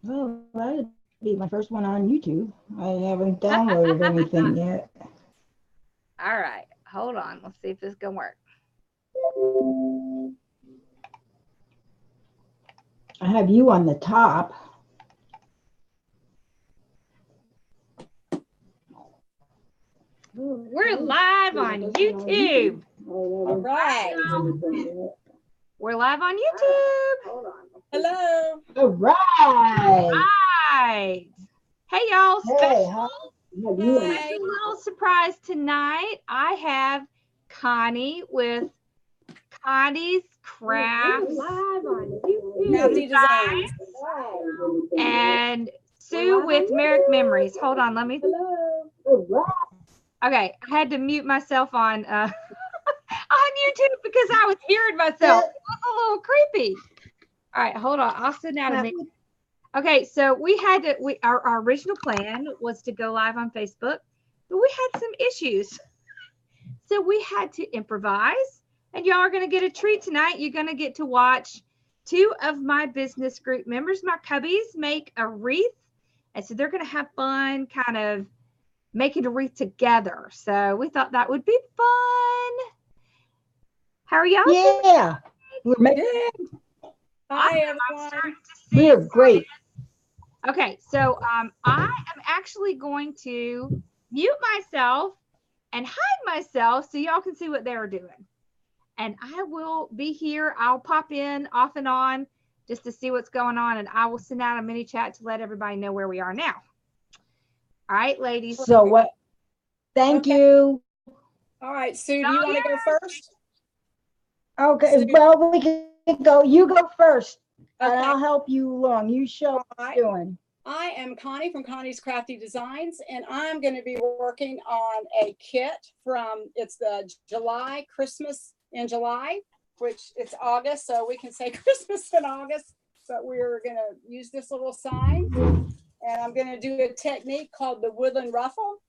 Well, that'd be my first one on YouTube. I haven't downloaded anything yet. All right, hold on. Let's see if this is gonna work. I have you on the top. We're live on YouTube. All right. We're live on YouTube. Hello. All right. Right. Hey, y'all. Hey, Special, have you on? Hey. little surprise tonight. I have Connie with Connie's Crafts Live on YouTube. Crafty Designs. and Sue with Merrick Memories. Hold on, let me. All right. Okay, I had to mute myself on on YouTube because I was hearing myself. It was a little creepy. All right, hold on. I'll send out a minute. Okay, so we had to. Our original plan was to go live on Facebook, but we had some issues, so we had to improvise. And y'all are going to get a treat tonight. You're going to get to watch two of my business group members, my Cubbies, make a wreath, and so they're going to have fun, kind of making a wreath together. So we thought that would be fun. How are y'all? Yeah, we're making. Hi, everyone. We're great. Okay, so I am actually going to mute myself and hide myself so y'all can see what they're doing. And I will be here. I'll pop in off and on just to see what's going on, and I will send out a mini chat to let everybody know where we are now. All right, ladies. So what? Thank you. All right, Sue, do you want to go first? Okay. Sue. Well, we can go. You go first, and Okay. I'll help you along. You show All what right. you're doing. I am Connie from Connie's Crafty Designs, and I'm going to be working on a kit it's the July Christmas in July, which it's August, so we can say Christmas in August. But we're going to use this little sign, and I'm going to do a technique called the Woodland Ruffle.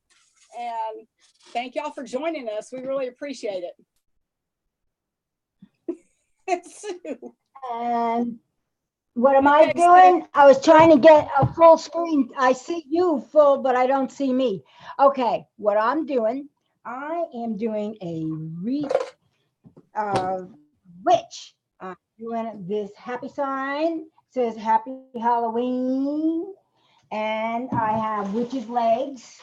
And thank y'all for joining us. We really appreciate it. Sue. And what am I doing? I was trying to get a full screen. I see you full, but I don't see me. Okay, what I'm doing, I am doing a wreath of witch. I'm doing this happy sign, says Happy Halloween. And I have witch's legs.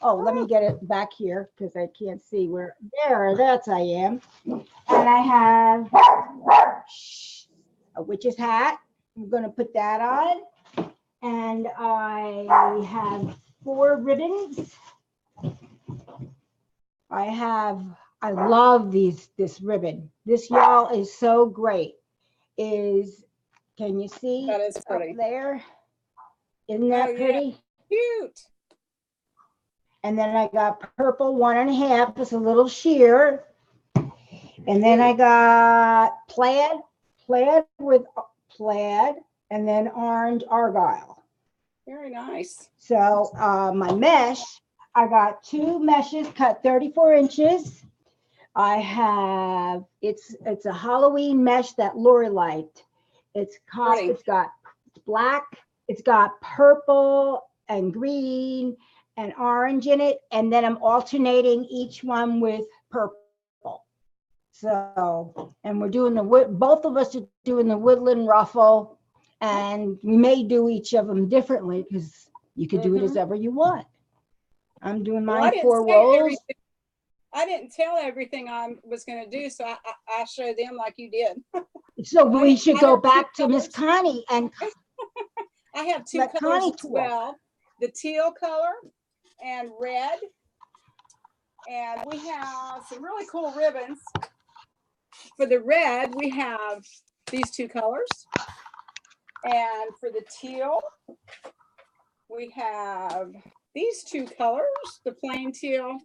Oh, let me get it back here because I can't see where. There, that's I am. And I have a witch's hat. I'm going to put that on. And I have 4 ribbons. I love this ribbon. This, y'all, is so great. Can you see That is pretty. up there? Isn't that pretty? Cute. And then I got purple 1.5. It's a little sheer. And then I got plaid with plaid, and then orange argyle. Very nice. So my mesh, I got 2 meshes cut 34 inches. I have, it's a Halloween mesh that Lori liked. It's got black, it's got purple and green and orange in it. And then I'm alternating each one with purple. So, and we're doing both of us are doing the Woodland Ruffle, and we may do each of them differently because you could do it as ever you want. I'm doing mine 4 rolls. I didn't tell everything I was going to do, so I showed them like you did. So we should go back to Miss Connie and I have 2 colors as well, the teal color and red. And we have some really cool ribbons. For the red, we have these 2 colors. And for the teal, we have these 2 colors, the plain teal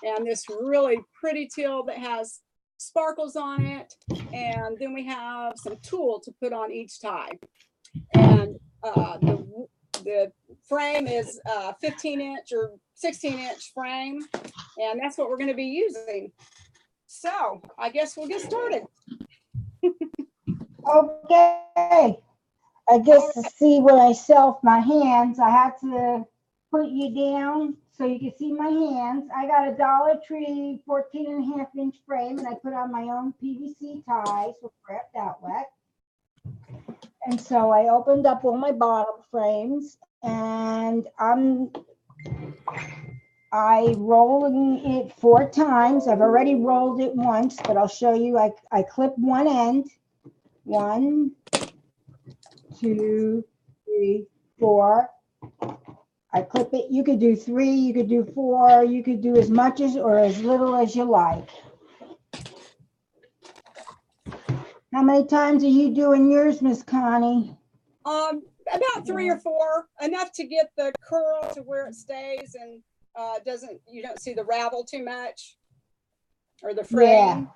and this really pretty teal that has sparkles on it. And then we have some tulle to put on each tie. And the frame is 15-inch or 16-inch frame. And that's what we're going to be using. So I guess we'll get started. Okay. I guess to see when I self my hands, I had to put you down so you can see my hands. I got a Dollar Tree 14.5-inch frame, and I put on my own PVC ties with wrapped outlet. And so I opened up all my bottom frames, and I rolling it 4 times. I've already rolled it once, but I'll show you. I clip one end. 1, 2, 3, 4. I clip it. You could do 3, you could do 4, you could do as much as or as little as you like. How many times are you doing yours, Miss Connie? About 3 or 4, enough to get the curl to where it stays and you don't see the ravel too much or the fraying.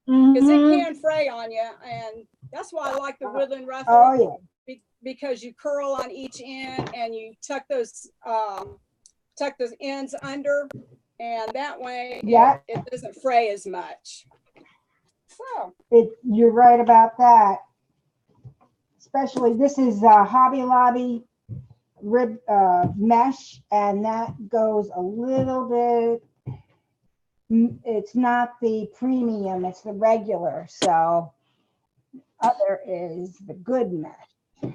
Because it can fray on you, and that's why I like the Woodland Ruffle. Oh yeah. Because you curl on each end and you tuck those ends under, and that way it doesn't fray as much. So you're right about that. Especially this is Hobby Lobby rib mesh, and that goes a little bit. It's not the premium, it's the regular. So other is the good mesh.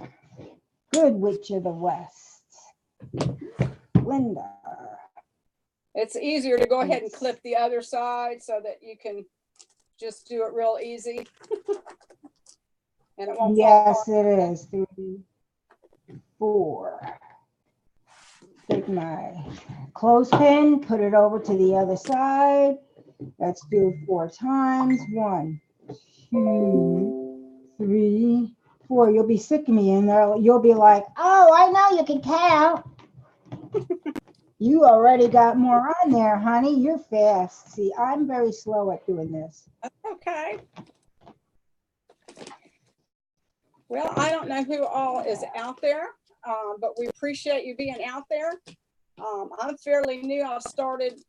Good Witch of the West. Linda. It's easier to go ahead and clip the other side so that you can just do it real easy. And it won't fall apart. Yes, it is. 3, 4. Take my clothespin, put it over to the other side. Let's do 4 times. 1, 2, 3, 4. You'll be sick of me, and you'll be like, "Oh, I know you can count." You already got more on there, honey. You're fast. See, I'm very slow at doing this. Okay. Well, I don't know who all is out there, but we appreciate you being out there. I'm fairly new. I started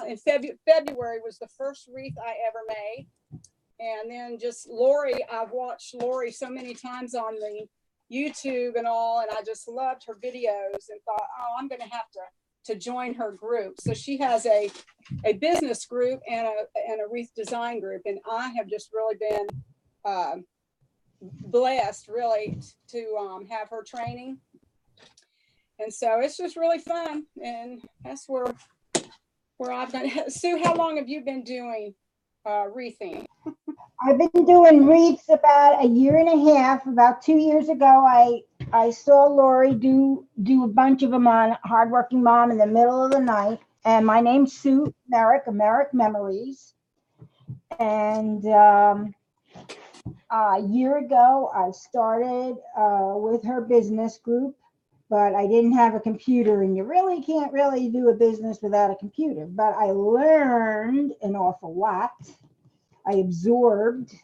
in February was the first wreath I ever made. And then just Lori, I've watched Lori so many times on the YouTube and all, and I just loved her videos and thought, oh, I'm going to have to join her group. So she has a business group and a wreath design group, and I have just really been blessed really to have her training. And so it's just really fun, and that's where I've been. Sue, how long have you been doing wreathing? I've been doing wreaths about 1.5 years. About 2 years ago, I saw Lori do a bunch of them on Hardworking Mom in the middle of the night. And my name's Sue Merrick, Merrick Memories. And a year ago, I started with her business group, but I didn't have a computer, and you really can't really do a business without a computer. But I learned an awful lot. I absorbed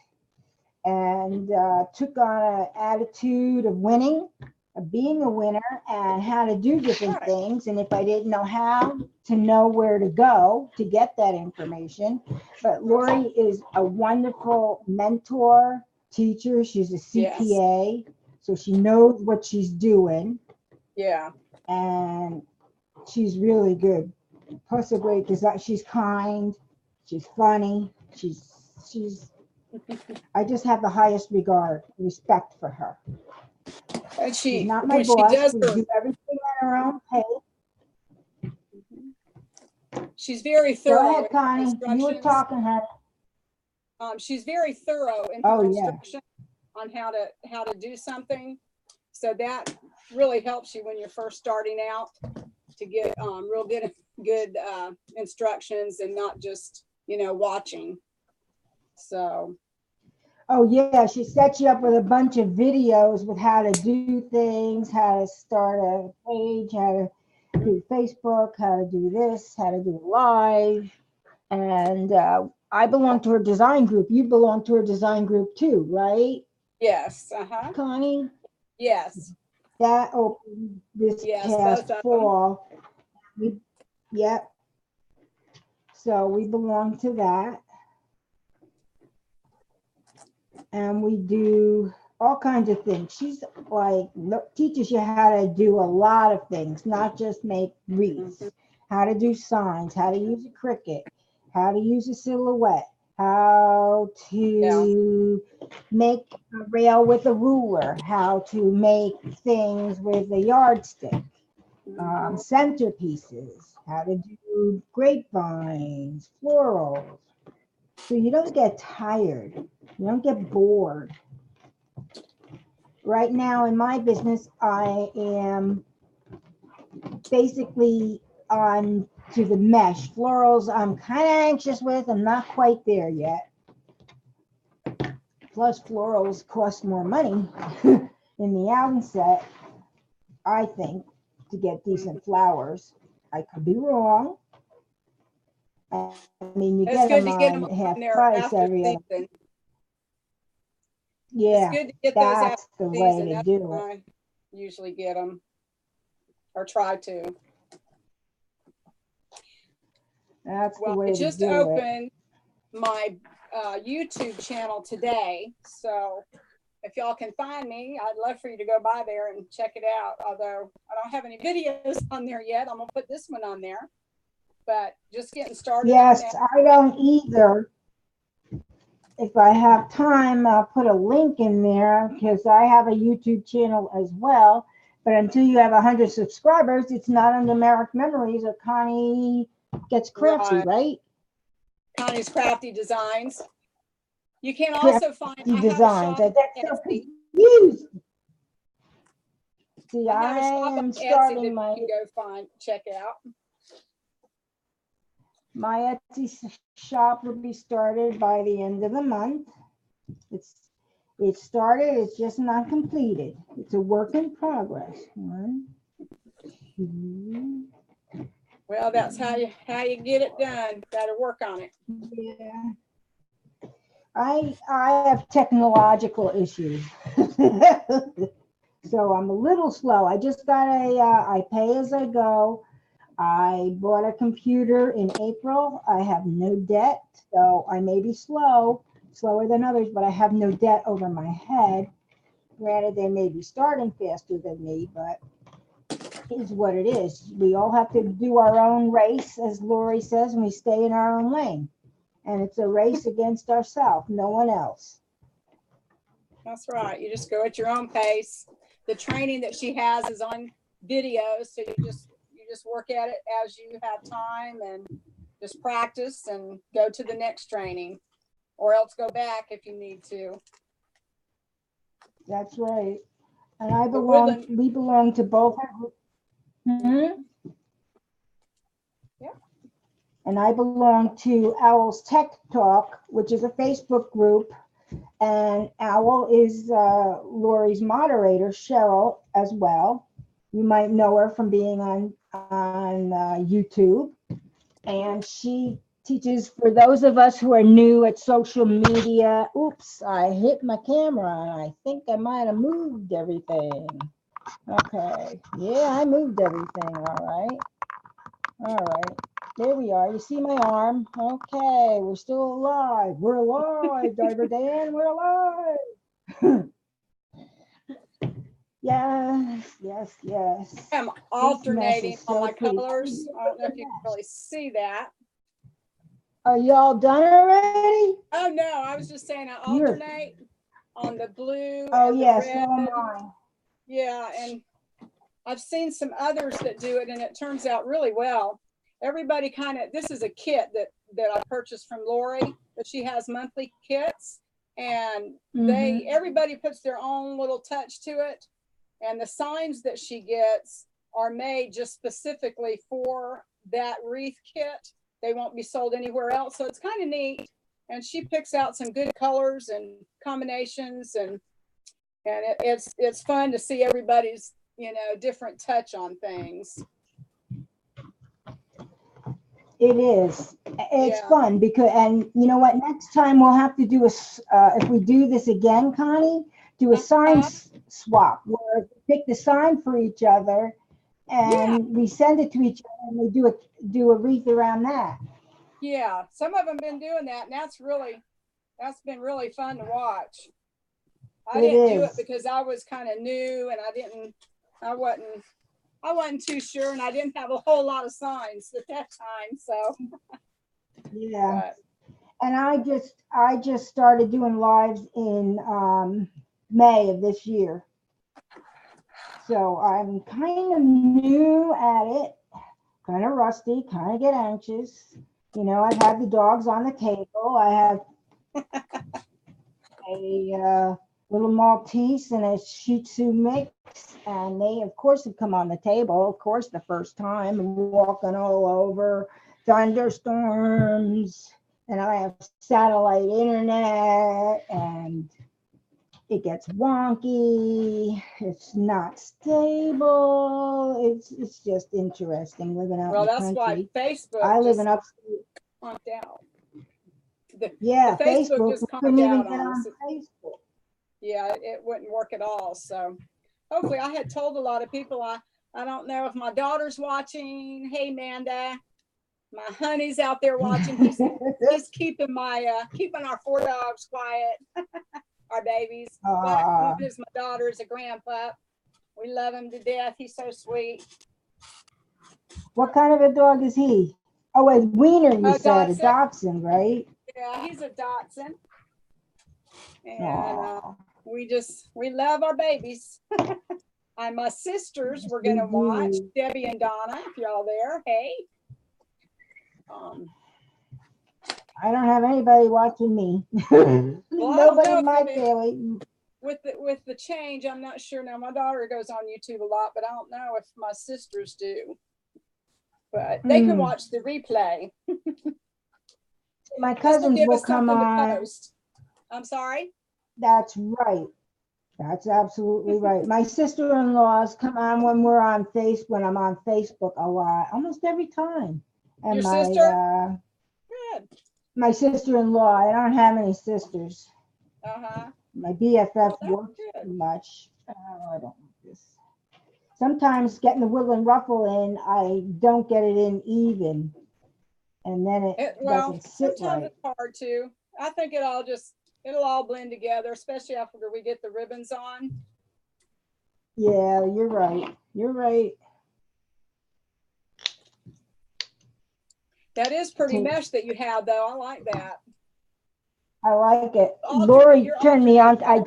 and took on an attitude of winning, of being a winner, and how to do different things. And if I didn't know how, to know where to go to get that information. But Lori is a wonderful mentor, teacher. She's a CPA, so she knows what she's doing. Yeah. And she's really good. Plus a great design. She's kind. She's funny. I just have the highest respect for her. And she's not my boss. We do everything at our own pace. She's very thorough. Go ahead, Connie. You were talking, honey. She's very thorough in her instruction on how to do something. So that really helps you when you're first starting out to get real good instructions and not just watching. So. Oh yeah, she sets you up with a bunch of videos with how to do things, how to start a page, how to do Facebook, how to do this, how to do live. And I belong to her design group. You belong to her design group too, right? Yes. Connie? Yes. That opened this past fall. Yep. So we belong to that. And we do all kinds of things. She's like teaches you how to do a lot of things, not just make wreaths, how to do signs, how to use a cricket, how to use a silhouette, how to make a rail with a ruler, how to make things with a yardstick, centerpieces, how to do grapevines, florals. So you don't get tired, you don't get bored. Right now in my business, I am basically on to the mesh. Florals, I'm kind of anxious with. I'm not quite there yet. Plus, florals cost more money in the outset, I think, to get decent flowers. I could be wrong. I mean, you It's get good them to get them on half on there price after every other. season. Yeah, It's good to get those that's after the season. way to That's do when it. I usually get them or try to. That's the Well, way I to just do it. opened my YouTube channel today. So if y'all can find me, I'd love for you to go by there and check it out. Although I don't have any videos on there yet. I'm going to put this one on there. But just getting started. Yes, on that. I don't either. If I have time, I'll put a link in there because I have a YouTube channel as well. But until you have 100 subscribers, it's not under Merrick Memories or Connie Gets Crafty, right? Connie's Crafty Designs. You can also find Crafty Designs. I get so Etsy. confused. See, I have a shop I am on Etsy starting that my you can go check out. My Etsy shop will be started by the end of the month. It's started, it's just not completed. It's a work in progress. 1, 2. Well, that's how you get it done. Got to work on it. Yeah. I have technological issues. So I'm a little slow. I just got I pay as I go. I bought a computer in April. I have no debt, so I may be slower than others, but I have no debt over my head. Granted, they may be starting faster than me, but is what it is. We all have to do our own race, as Lori says, and we stay in our own lane. And it's a race against ourselves, no one else. That's right. You just go at your own pace. The training that she has is on video, so you just work at it as you have time and just practice and go to the next training, or else go back if you need to. That's right. And we belong to both. Yeah. And I belong to Owl's Tech Talk, which is a Facebook group. And Owl is Lori's moderator, Cheryl, as well. You might know her from being on YouTube. And she teaches for those of us who are new at social media. Oops, I hit my camera and I think I might have moved everything. Okay, yeah, I moved everything. All right, there we are. You see my arm? Okay, we're still alive. We're alive, Diver Dan, we're alive. Yes. I'm alternating so on my pretty. colors. I don't know if you can really see that. Are you all done already? Oh no, I was just saying I alternate on the blue. Oh and yes, the so red. am I. Yeah, and I've seen some others that do it, and it turns out really well. Everybody this is a kit that I purchased from Lori, but she has monthly kits, and everybody puts their own little touch to it. And the signs that she gets are made just specifically for that wreath kit. They won't be sold anywhere else. So it's kind of neat. And she picks out some good colors and combinations, and it's fun to see everybody's, different touch on things. It is. It's fun because, and you know what? Next time we'll have to do if we do this again, Connie, do a sign swap where we pick the sign for each other, and we send it to each other, and we do a wreath around that. Yeah, some of them been doing that, and that's been really fun to watch. I didn't do it because I was kind of new and I wasn't too sure, and I didn't have a whole lot of signs at that time. So yeah. And I just started doing lives in May of this year. So I'm kind of new at it, kind of rusty, kind of get anxious. You know, I've had the dogs on the table. I have a little Maltese and a Shih Tzu mix, and they, of course, have come on the table, of course, the first time, and walking all over, thunderstorms, and I have satellite internet, and it gets wonky. It's not stable. It's just interesting living out in the country. Well, that's why Facebook. I live in upstate. Conked out. Yeah, the Facebook just couldn't even out get on on us. Facebook. Yeah, it wouldn't work at all. So hopefully, I had told a lot of people. I don't know if my daughter's watching. Hey, Amanda, my honey's out there watching. He's keeping our 4 dogs quiet. Our babies. One is my daughter, is a grandpa. We love him to death. He's so sweet. What kind of a dog is he? Oh, a wiener, you said. Dachshund. A dachshund, right? Yeah, he's a dachshund. And we love our babies. And my sisters were going to watch, Debbie and Donna, if y'all there. Hey. I don't have anybody watching me. Nobody in my family. With the change, I'm not sure now. My daughter goes on YouTube a lot, but I don't know if my sisters do. But they can watch the replay. My cousins will come on. I'm sorry? That's right. That's absolutely right. My sister-in-laws come on when I'm on Facebook a lot, almost every time. And your sister? Good. My sister-in-law, I don't have any sisters. My BFF works too much. I don't want this. Sometimes getting the Woodland Ruffle in, I don't get it in even. And then it doesn't sit sometimes right. It's hard to. I think it'll all blend together, especially after we get the ribbons on. Yeah, you're right. You're right. That is pretty mesh that you have, though. I like that. I like it. Lori turned me on. I'm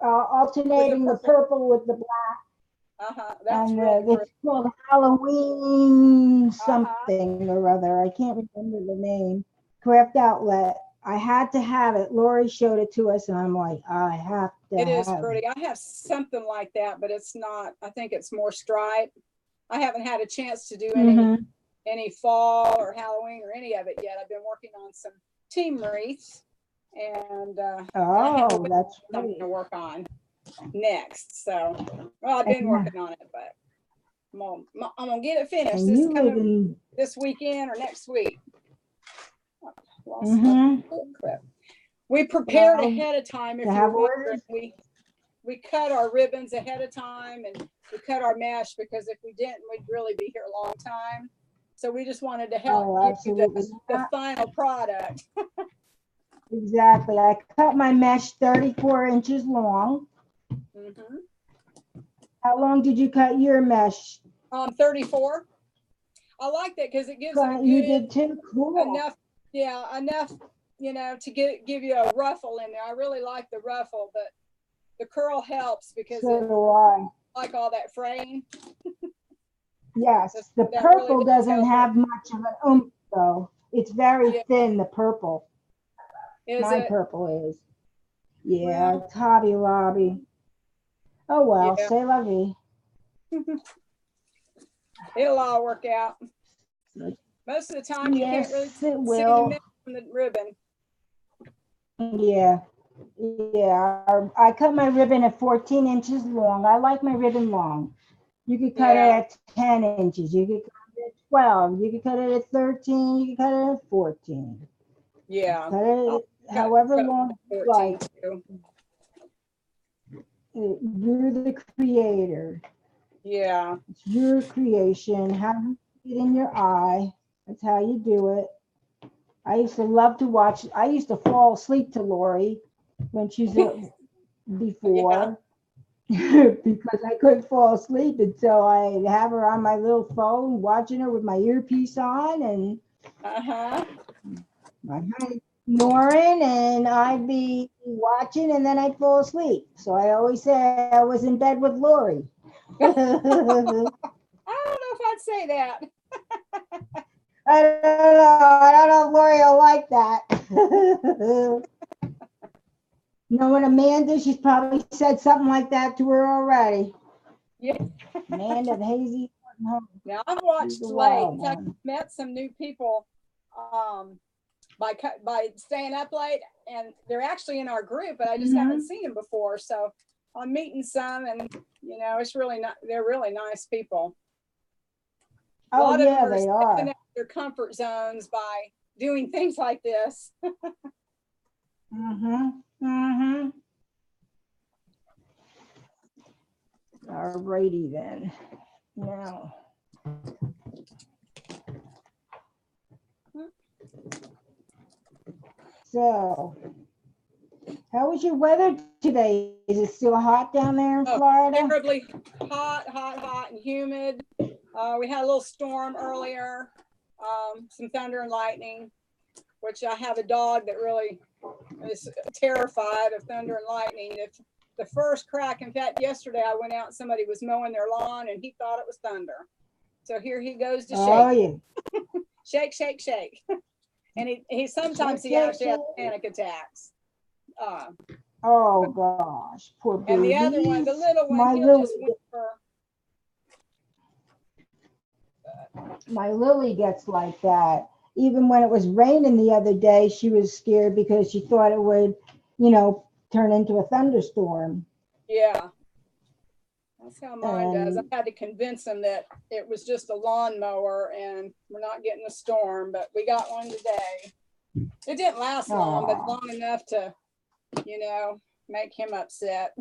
alternating the purple with the black. That's it's called Halloween something or other. I can't remember the name. Craft Outlet. I had to have it. Lori showed it to us, and I'm like, I have to. It is pretty. I have something like that, but it's not. I think it's more stripe. I haven't had a chance to do any fall or Halloween or any of it yet. I've been working on some team wreaths, and that's something to work on next. So, I've been working on it, but I'm gonna get it finished this weekend or next week. We prepared ahead of time. If you're wondering, we cut our ribbons ahead of time, and we cut our mesh because if we didn't, we'd really be here a long time. So we just wanted to help give you the final product. Exactly. I cut my mesh 34 inches long. How long did you cut your mesh? 34. I like that because it gives it you did too. Cool. enough, to give you a ruffle in there. I really like the ruffle, but the curl helps because so do I like all that fraying. Yes, the purple really doesn't have much of an oomph though. It's very thin, the purple. My purple is. Yeah, it's Hobby Lobby. Oh well, c'est la vie. It'll all work out. Most of the time you can't really see the mess from the ribbon. Yeah. I cut my ribbon at 14 inches long. I like my ribbon long. You could cut it at 10 inches. You could cut it at 12. You could cut it at 13. You could cut it at 14. Yeah. Cut it however long you like. You're the creator. Yeah. It's your creation. How you get in your eye. That's how you do it. I used to love to watch. I used to fall asleep to Lori when she's before because I couldn't fall asleep until I'd have her on my little phone, watching her with my earpiece on, and my honey snoring, and I'd be watching, and then I'd fall asleep. So I always say I was in bed with Lori. I don't know if I'd say that. I don't know. I don't know if Lori will like that. Knowing Amanda, she's probably said something like that to her already. Yeah. Amanda, the hazy. Now I've watched late. In fact, I've met some new people by staying up late, and they're actually in our group, but I just haven't seen them before. So I'm meeting some, and it's really not. They're really nice people. A lot of them they are. Stepping out their comfort zones by doing things like this. Alrighty then. Now. So, how was your weather today? Is it still hot down there in Florida? Terribly hot, and humid. We had a little storm earlier, some thunder and lightning, which I have a dog that really is terrified of thunder and lightning. If the first crack, in fact, yesterday I went out and somebody was mowing their lawn and he thought it was thunder. So here he goes to shake. Oh, yeah. Shake, shake, shake. And he sometimes he actually has panic attacks. Oh gosh, poor baby. And the other one, the little one, he'll just whisper. My Lily gets like that. Even when it was raining the other day, she was scared because she thought it would, turn into a thunderstorm. Yeah. That's how mine does. I had to convince him that it was just a lawnmower and we're not getting a storm, but we got one today. It didn't last long, but long enough to, make him upset.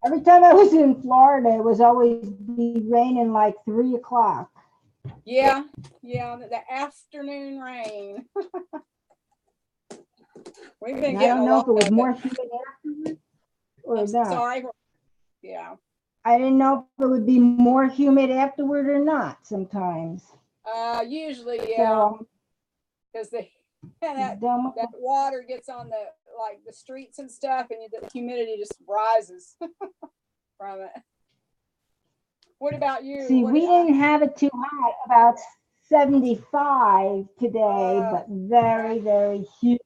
Every time I was in Florida, it was always be raining like 3 o'clock. Yeah, the afternoon rain. We've been getting I don't know if it was more humid afterwards or not. Sorry. Yeah. I didn't know if it would be more humid afterward or not sometimes. Usually, yeah. Because that water gets on the streets and stuff, and the humidity just rises from it. What about you? See, we didn't have it too hot, about 75 today, but very, very humid.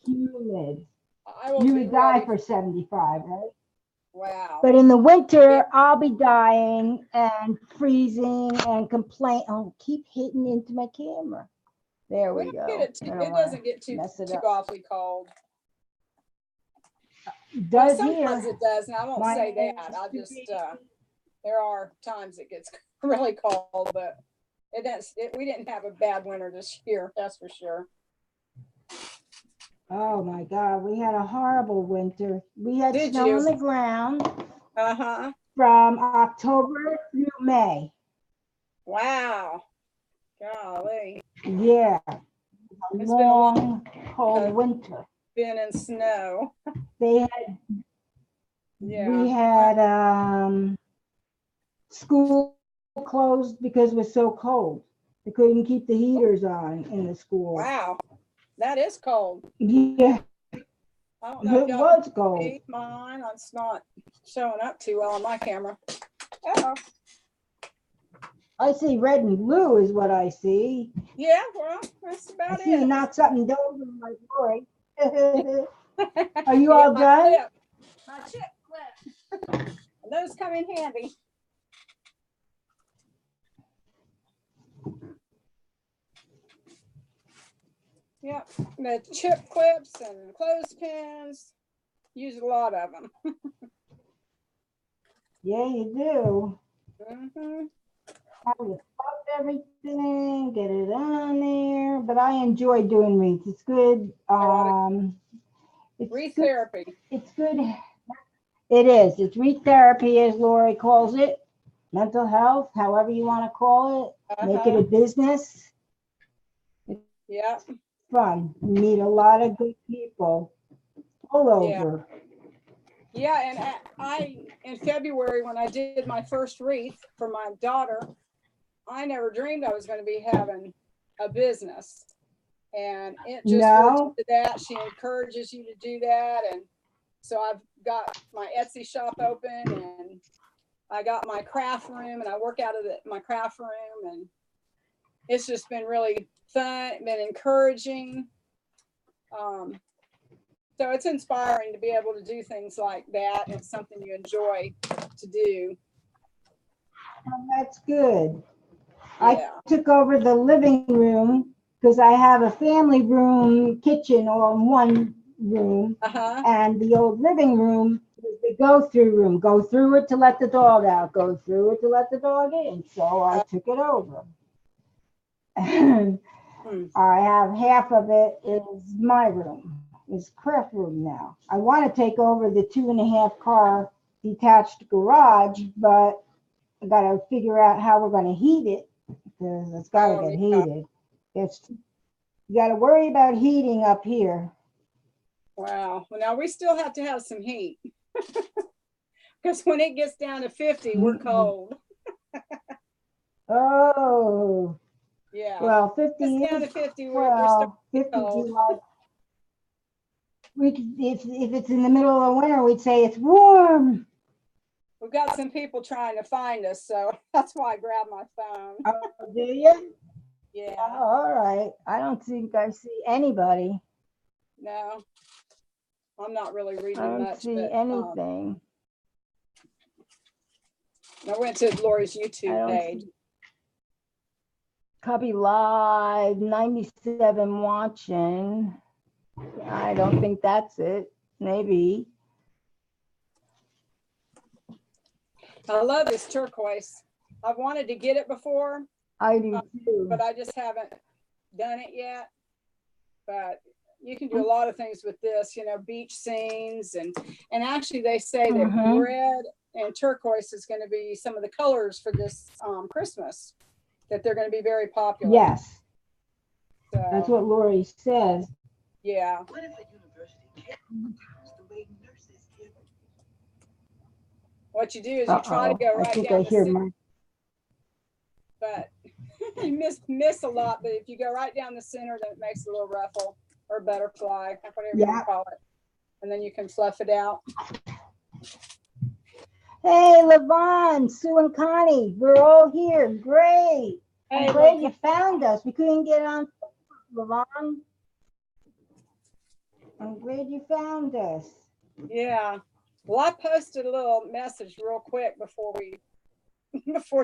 You would die for 75, right? Wow. But in the winter, I'll be dying and freezing and complain. Oh, keep hitting into my camera. There we go. It doesn't get too awfully cold. Sometimes it does, and I won't say that. I'll just there are times it gets really cold, but we didn't have a bad winter this year, that's for sure. Oh my God, we had a horrible winter. We had snow on the ground from October through May. Wow. Golly. Yeah. It's long, cold winter. Been in snow. We had school closed because it was so cold. They couldn't keep the heaters on in the school. Wow. That is cold. Yeah. I don't know. It was cold. Mine, it's not showing up too well on my camera. Uh-oh. I see red and blue is what I see. Yeah, well, that's about it. I see not something over like Lori. Are you all done? My chip clip. Those come in handy. Yep, the chip clips and clothespins. Use a lot of them. Yeah, you do. Mm-hmm. I would fuck everything, get it on there, but I enjoy doing wreaths. It's good. It's Wreath good. therapy. It's good. It is. It's wreath therapy, as Lori calls it. Mental health, however you want to call it. Make it a business. Yeah. Fun. You meet a lot of good people. all over. Yeah, and I in February when I did my first wreath for my daughter, I never dreamed I was going to be having a business. And it just worked into that. She encourages you to do that. And so I've got my Etsy shop open, and I got my craft room, and I work out of my craft room, and it's just been really fun, been encouraging. So it's inspiring to be able to do things like that. It's something you enjoy to do. Well, that's good. Yeah. I took over the living room because I have a family room, kitchen all in one room. And the old living room is the go-through room. Go through it to let the dog out. Go through it to let the dog in. So I took it over. And I have half of it is my room. It's craft room now. I want to take over the 2.5 car detached garage, but I got to figure out how we're going to heat it because it's got to get heated. You got to worry about heating up here. Wow. Well, now we still have to have some heat because when it gets down to 50, we're cold. Oh. Yeah. Well, 50 it's is down to 50. Well, we're 50 cold. like, we could, if it's in the middle of winter, we'd say it's warm. We've got some people trying to find us, so that's why I grabbed my phone. Oh, do you? Yeah. Oh, all right. I don't think I see anybody. No, I'm not really reading I don't much. see but, anything. I went to Lori's YouTube page. Cubbie Live, 97 watching. I don't think that's it. Maybe. I love this turquoise. I've wanted to get it before. I do too. But I just haven't done it yet. But you can do a lot of things with this, you know, beach scenes. And actually they say that red and turquoise is going to be some of the colors for this Christmas, that they're going to be very popular. Yes. So, that's what Lori says. Yeah. What you do is you try to go right down the center, but you miss a lot. But if you go right down the center, then it makes a little ruffle or butterfly, whatever you want to call it, and then you can fluff it out. Hey, Levon, Sue, and Connie, we're all here. Great. Hey, I'm glad you found us. We couldn't get on, Levon. I'm glad you found us. Yeah. Well, I posted a little message real quick before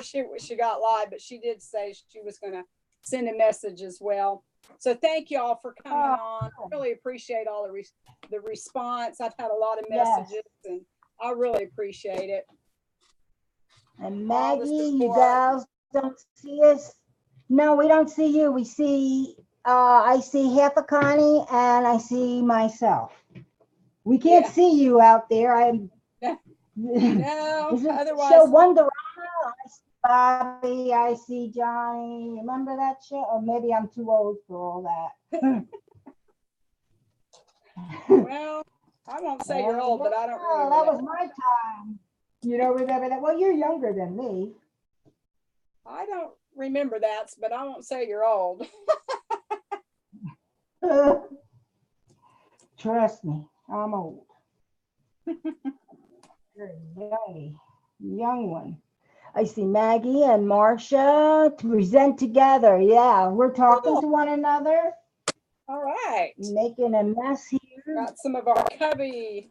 she got live, but she did say she was going to send a message as well. So thank y'all for coming on. I really appreciate all the response. I've had a lot of messages, and I really appreciate it. And Maggie, you gals don't see us? No, we don't see you. We see, I see half of Connie and I see myself. We can't see you out there. No, otherwise. Show Wonderama. I see Bobby. I see Johnny. Remember that show? Or maybe I'm too old for all that. Well, I won't say you're old, but I don't remember that. Was my time. You don't remember that? Well, you're younger than me. I don't remember that, but I won't say you're old. Trust me, I'm old. Very young one. I see Maggie and Marcia to present together. Yeah, we're talking to one another. All right. Making a mess here. Got some of our Cubbie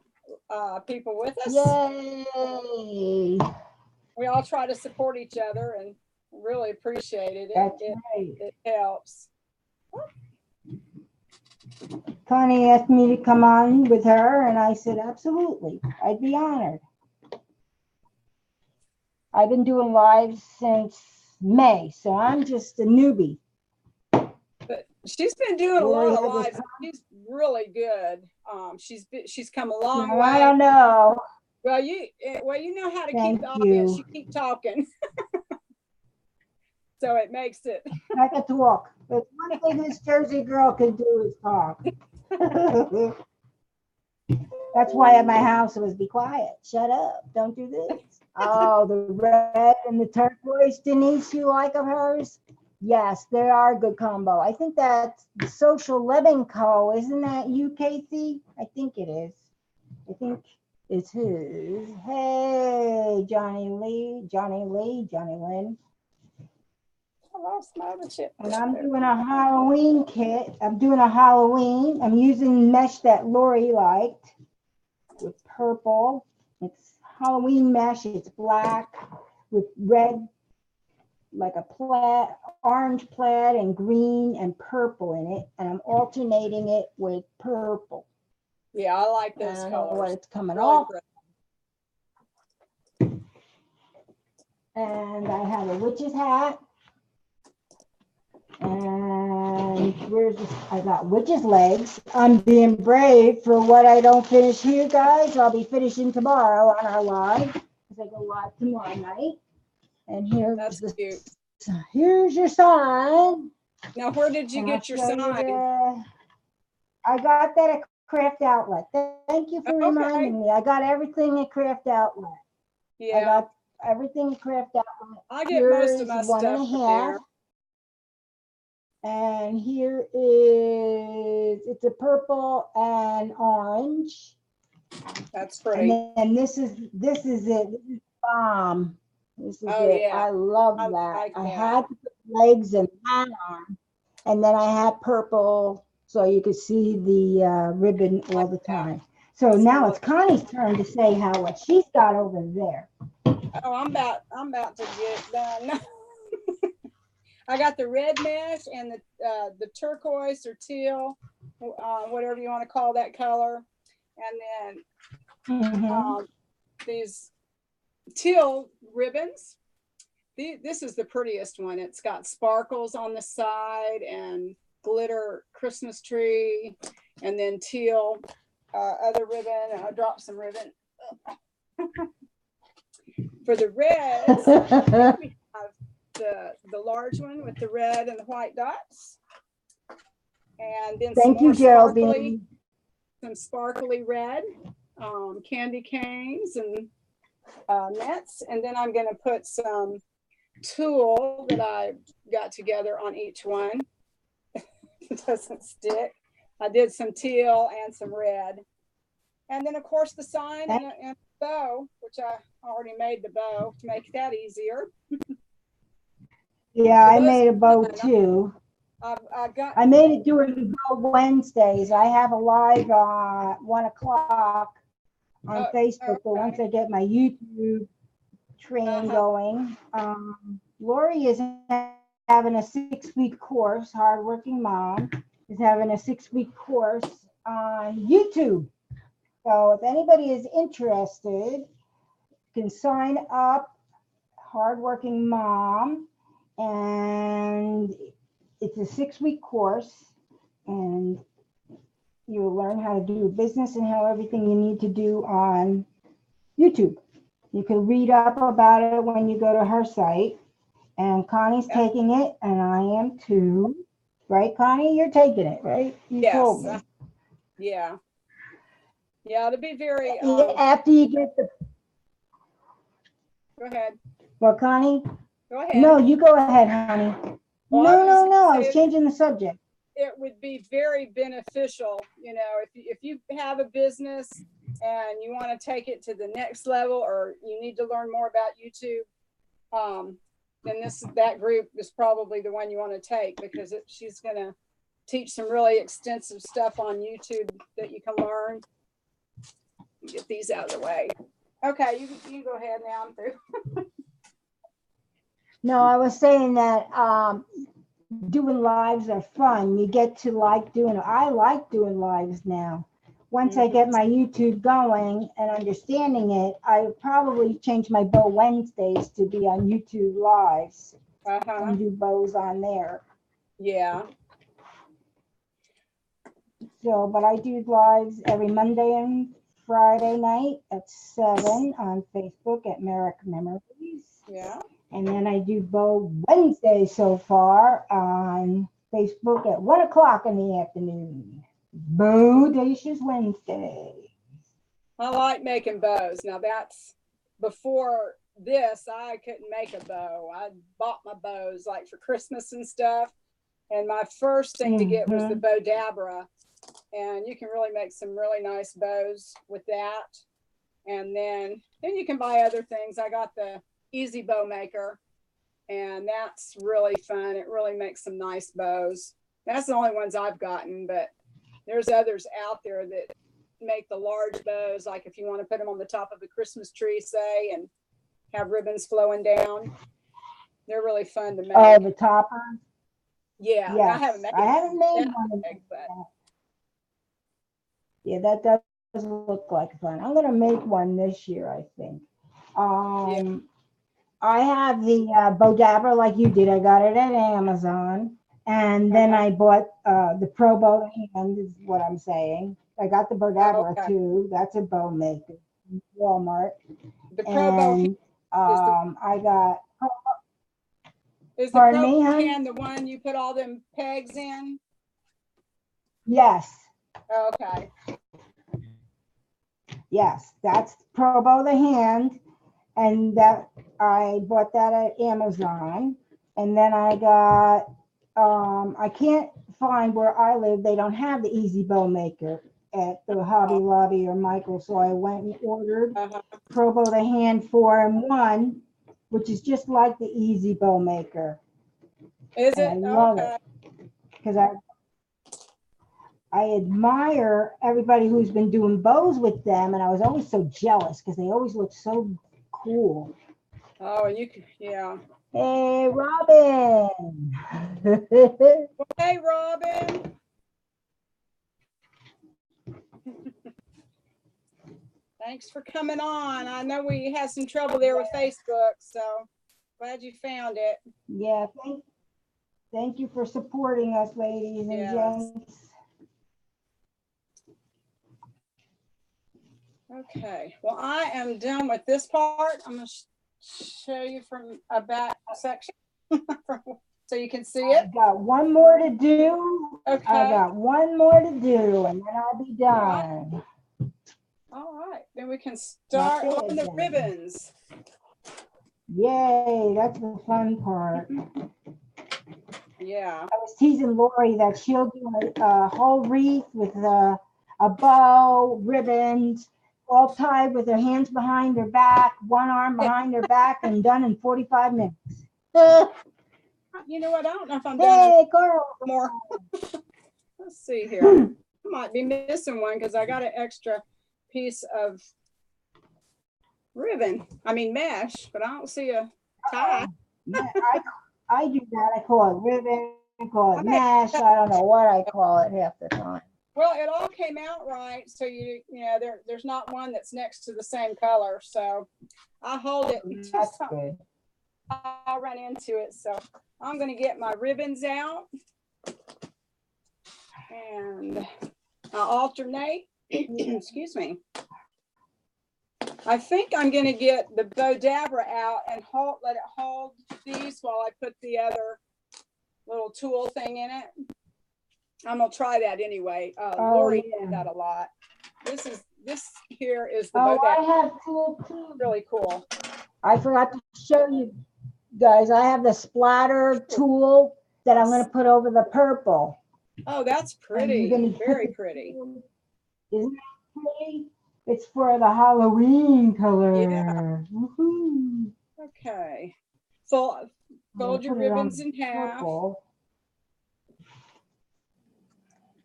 people with us. Yay. We all try to support each other and really appreciate it. That's right. It helps. Connie asked me to come on with her, and I said, absolutely. I'd be honored. I've been doing live since May, so I'm just a newbie. But she's been doing a lot of lives. She's really good. She's come a long way. I don't know. Well, you know how to keep the audience. You keep talking. So it makes it. I can talk. But one thing this Jersey girl can do is talk. That's why at my house it was be quiet. Shut up. Don't do this. Oh, the red and the turquoise, Denise, you like of hers? Yes, they are a good combo. I think that's the Social Living Co. Isn't that you, Casey? I think it is. I think it's his. Hey, Johnny Lynn. I lost my other chip. And I'm doing a Halloween kit. I'm doing a Halloween. I'm using mesh that Lori liked with purple. It's Halloween mesh. It's black with red, like a plaid, orange plaid and green and purple in it. And I'm alternating it with purple. Yeah, I like I those don't know colors. what it's coming Really off. pretty. And I have a witch's hat. And where's this? I got witch's legs. I'm being brave for what I don't finish here, guys. I'll be finishing tomorrow on our live because I go live tomorrow night. And That's cute. Here's your sign. Now, where did you get your sign? I got that at Craft Outlet. Thank you for Okay. reminding me. I got everything at Craft Outlet. I Yeah, got everything at Craft Outlet. I get most of my Here's one and a stuff from half. there. And here is, it's a purple and orange. That's pretty. And this is it. This is bomb. This is Oh, it. yeah. I love I that. like I that. had to put legs and hat on. And then I had purple so you could see the ribbon all the time. So now it's Connie's turn to say what she's got over there. Oh, I'm about to get done. I got the red mesh and the turquoise or teal, whatever you want to call that color, and then these teal ribbons. This is the prettiest one. It's got sparkles on the side and glitter Christmas tree, and then teal other ribbon. And I dropped some ribbon. For the reds, we have the large one with the red and the white dots, and then Thank you, Geraldine. Some sparkly red candy canes and nets, and then I'm going to put some tulle that I got together on each one. It doesn't stick. I did some teal and some red, and then of course the sign and a bow, which I already made the bow to make that easier. Yeah, I made a bow too. I made it during Bow Wednesdays. I have a live 1 o'clock on Facebook, but once I get my YouTube train going, Lori is having a 6-week course. Hardworking mom is having a 6-week course on YouTube. So if anybody is interested, you can sign up. Hardworking mom. And it's a 6-week course, and you'll learn how to do business and how everything you need to do on YouTube. You can read up about it when you go to her site, and Connie's taking it, and I am too. Right, Connie? You're taking it, right? You told me. Yeah. Yeah, to be very after you get the go ahead. Well, Connie? Go ahead. No, you go ahead, honey. Well, No. I was changing the subject. It would be very beneficial, if you have a business and you want to take it to the next level, or you need to learn more about YouTube, then that group is probably the one you want to take, because she's going to teach some really extensive stuff on YouTube that you can learn. Get these out of the way. Okay, you go ahead now. I'm through. No, I was saying that doing lives are fun. You get to I like doing lives now. Once I get my YouTube going and understanding it, I probably change my Bow Wednesdays to be on YouTube lives and do bows on there. Yeah. So, but I do lives every Monday and Friday night at 7 on Facebook at Merrick Memories. Yeah. And then I do Bow Wednesday so far on Facebook at 1 o'clock in the afternoon. Bodacious Wednesday. I like making bows. Now that's before this, I couldn't make a bow. I bought my bows like for Christmas and stuff. And my first thing to get was the Bodabra. And you can really make some really nice bows with that. And then you can buy other things. I got the Easy Bow Maker, and that's really fun. It really makes some nice bows. That's the only ones I've gotten, but there's others out there that make the large bows, like if you want to put them on the top of a Christmas tree, say, and have ribbons flowing down. They're really fun to make. Oh, the topper? Yeah, yes. I haven't made one. but yeah, that does look like fun. I'm gonna make one this year, I think. Yeah. I have the Bodabra like you did. I got it at Amazon, and then I bought the Pro Bow Hand is what I'm saying. I got the Bodabra too. That's a bow maker, Walmart. The Pro Bow I got. Is the Pro Bow Hand the one you put all them pegs in? Yes. Okay. Yes, that's Pro Bow the Hand, and that I bought that at Amazon. And then I got I can't find where I live. They don't have the Easy Bow Maker at the Hobby Lobby or Michael, so I went and ordered Pro Bow the Hand 4-in-1, which is just like the Easy Bow Maker. Is it? I love it because I admire everybody who's been doing bows with them, and I was always so jealous because they always look so cool. Oh, and you can, yeah. Hey, Robin. Hey, Robin. Thanks for coming on. I know we had some trouble there with Facebook, so glad you found it. Yeah, thank you for supporting us, ladies and gents. Okay, well, I am done with this part. I'm going to show you from a back section so you can see it. I've got one more to do. Okay. I got one more to do, and then I'll be done. All right, then we can start on the ribbons. Yay, that's the fun part. Yeah. I was teasing Lori that she'll do a whole wreath with a bow, ribbons, all tied with her hands behind her back, one arm behind her back, and done in 45 minutes. You know what? I don't know if I'm done more. Let's see here. I might be missing one because I got an extra piece of mesh, but I don't see a tie. I do that. I call it ribbon, I call it mesh. I don't know what I call it half the time. Well, it all came out right. So there's not one that's next to the same color. So I hold it. That's good. I'll run into it. So I'm going to get my ribbons out and I'll alternate. Excuse me. I think I'm going to get the Bodabra out and let it hold these while I put the other little tool thing in it. I'm going to try that anyway. Lori did that a lot. This here is the Bodabra. I have tool too. Really cool. I forgot to show you guys. I have the splatter tool that I'm going to put over the purple. Oh, that's pretty. Very pretty. Isn't that pretty? It's for the Halloween color. Yeah. Woohoo. Okay. Fold your ribbons in half. Purple.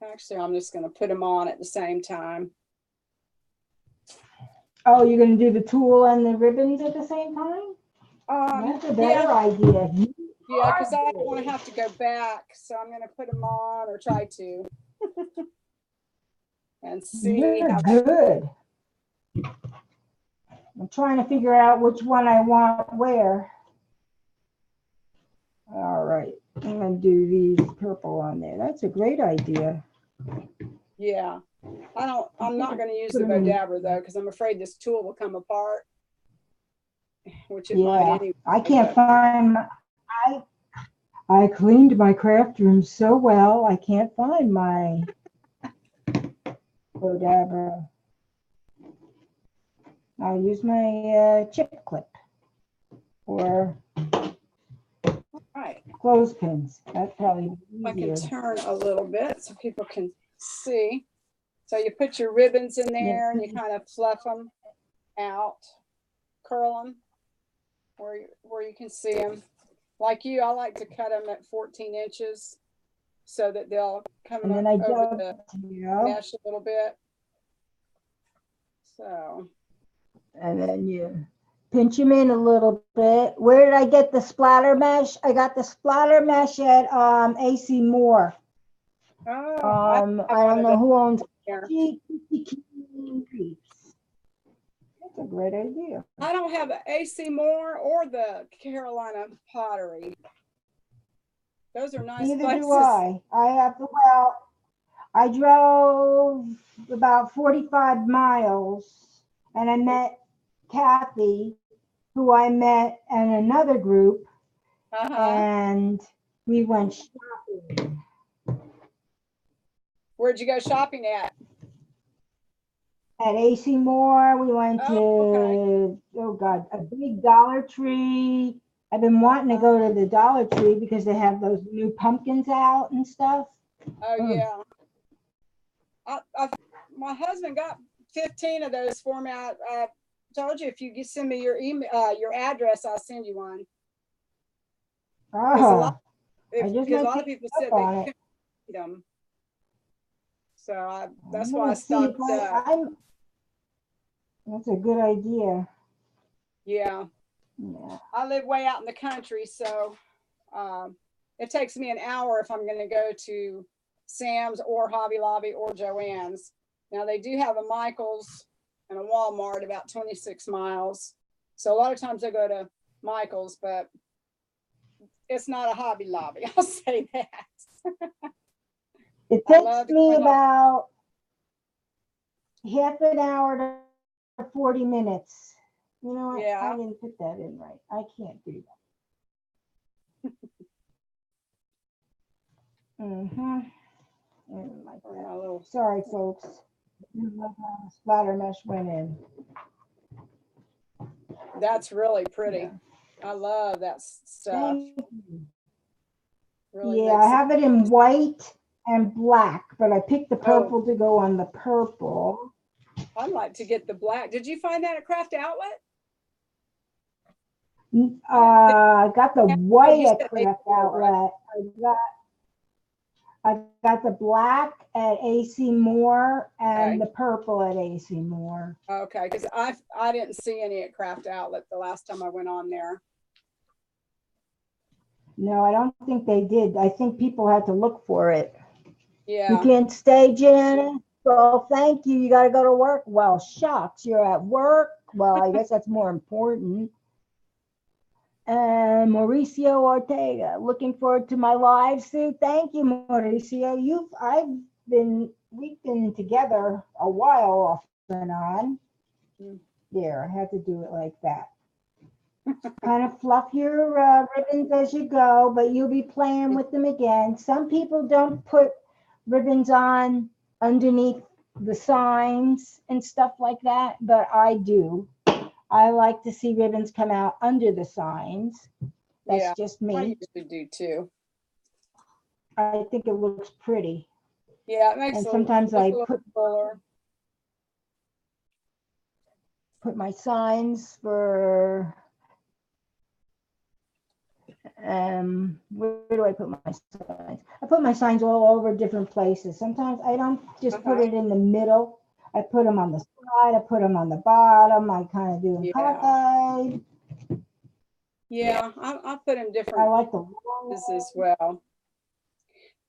Actually, I'm just going to put them on at the same time. Oh, you're going to do the tool and the ribbons at the same time? That's a better idea. Yeah, because I don't want to have to go back. So I'm going to put them on or try to. And see. You're good. I'm trying to figure out which one I want where. All right. I'm going to do these purple on there. That's a great idea. Yeah. I'm not going to use the Bodabra though, because I'm afraid this tool will come apart. Which it might anyway. I can't find I cleaned my craft room so well, I can't find my Bodabra. I'll use my chip clip or Right. clothespins. That's probably I can easier. turn a little bit so people can see. So you put your ribbons in there and you kind of fluff them out, curl them where you can see them. Like you, I like to cut them at 14 inches so that they'll come And then up over the yeah. mesh a little bit. So. And then you pinch them in a little bit. Where did I get the splatter mesh? I got the splatter mesh at AC Moore. Oh, I don't know who owns here. That's a great idea. I don't have AC Moore or the Carolina Pottery. Those are nice Neither places. do I. I have to, well, I drove about 45 miles and I met Kathy, who I met in another group, and we went shopping. Where'd you go shopping at? At AC Moore, we went to, okay. God, a big Dollar Tree. I've been wanting to go to the Dollar Tree because they have those new pumpkins out and stuff. Oh, yeah. My husband got 15 of those for me. I told you if you send me your email, your address, I'll send you one. Because a lot of people said they couldn't eat them. So that's why I stopped. That's a good idea. Yeah. I live way out in the country, so it takes me an hour if I'm going to go to Sam's or Hobby Lobby or Joann's. Now they do have a Michael's and a Walmart about 26 miles. So a lot of times I go to Michael's, but it's not a Hobby Lobby. I'll say that. It takes me about half an hour to 40 minutes. You know what? Yeah. I didn't put that in right. I can't do that. Like that. Sorry, folks. Splatter mesh went in. That's really pretty. Yeah. I love that stuff. Really I have it in white and black, but I picked the purple to go on the purple. I'd like to get the black. Did you find that at Craft Outlet? I got the white at Craft Outlet. I got the black at AC Moore and the purple at AC Moore. Okay, because I didn't see any at Craft Outlet the last time I went on there. No, I don't think they did. I think people had to look for it. Yeah. You can't stay, Janet? Well, thank you. You got to go to work. Well, shucks, you're at work. Well, I guess that's more important. And Mauricio Ortega, looking forward to my live, Sue. Thank you, Mauricio. We've been together a while off and on. There, I had to do it like that. Kind of fluff your ribbons as you go, but you'll be playing with them again. Some people don't put ribbons on underneath the signs and stuff like that, but I do. I like to see ribbons come out under the signs. That's just me. I usually do too. I think it looks pretty. Yeah, it makes and sometimes I put my signs for where do I put my signs? I put my signs all over different places. Sometimes I don't just put it in the middle. I put them on the side. I put them on the bottom. I kind of do them cockeyed. Yeah, I put them different. I like the as well.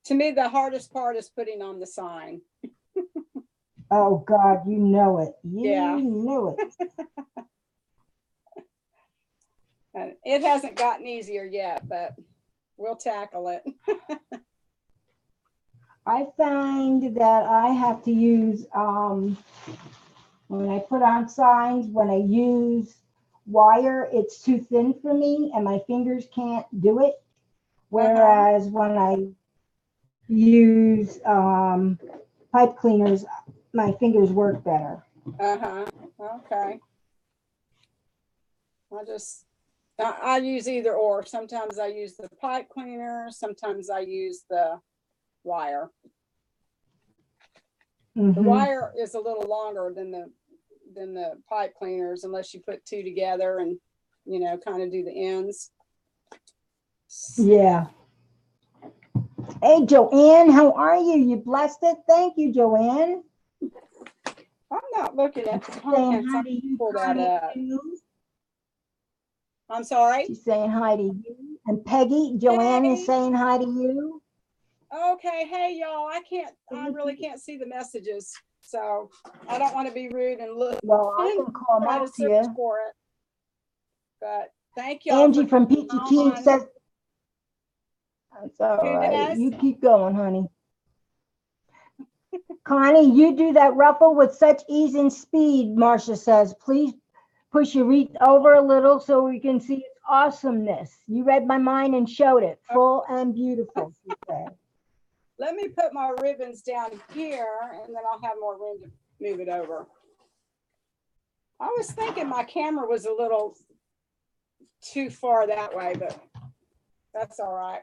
To me, the hardest part is putting on the sign. Oh God, you know it. You know it. And it hasn't gotten easier yet, but we'll tackle it. I find that I have to use, when I put on signs, when I use wire, it's too thin for me and my fingers can't do it. Whereas when I use pipe cleaners, my fingers work better. Okay. I use either or. Sometimes I use the pipe cleaner. Sometimes I use the wire. The wire is a little longer than the pipe cleaners, unless you put two together and, you know, kind of do the ends. Yeah. Hey, Joanne, how are you? You blessed it? Thank you, Joanne. I'm not looking at the comments. I'm going to pull that up. I'm sorry? She's saying hi to you. And Peggy, Joanne is saying hi to you. Okay. Hey, y'all. I really can't see the messages. So I don't want to be rude and look. Well, I can call them out to you. For it. But thank y'all. Angie from Peachy Keen says, that's all right. You keep going, honey. Connie, you do that ruffle with such ease and speed, Marcia says. Please push your wreath over a little so we can see its awesomeness. You read my mind and showed it. Full and beautiful, she said. Let me put my ribbons down here, and then I'll have more room to move it over. I was thinking my camera was a little too far that way, but that's all right.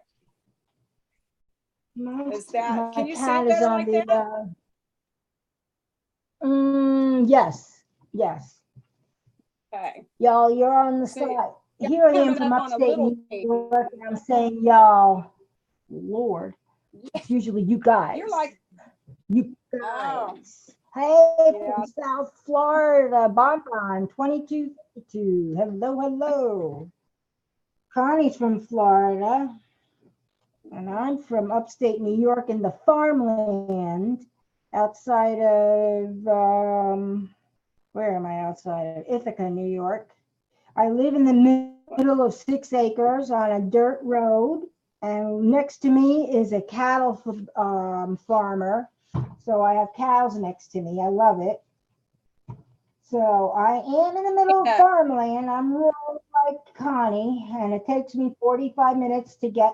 Is that, can you see it better like that? Yes, yes. Okay. Y'all, you're on the side. Here I am from upstate New York, and I'm saying y'all, Lord. It's usually you guys. You're like, you guys. Hey, from South Florida, Bonbon 2252. Hello, hello. Connie's from Florida, and I'm from upstate New York in the farmland outside of, where am I outside of? Ithaca, New York. I live in the middle of 6 acres on a dirt road. And next to me is a cattle farmer. So I have cows next to me. I love it. So I am in the middle of farmland. I'm rural like Connie, and it takes me 45 minutes to get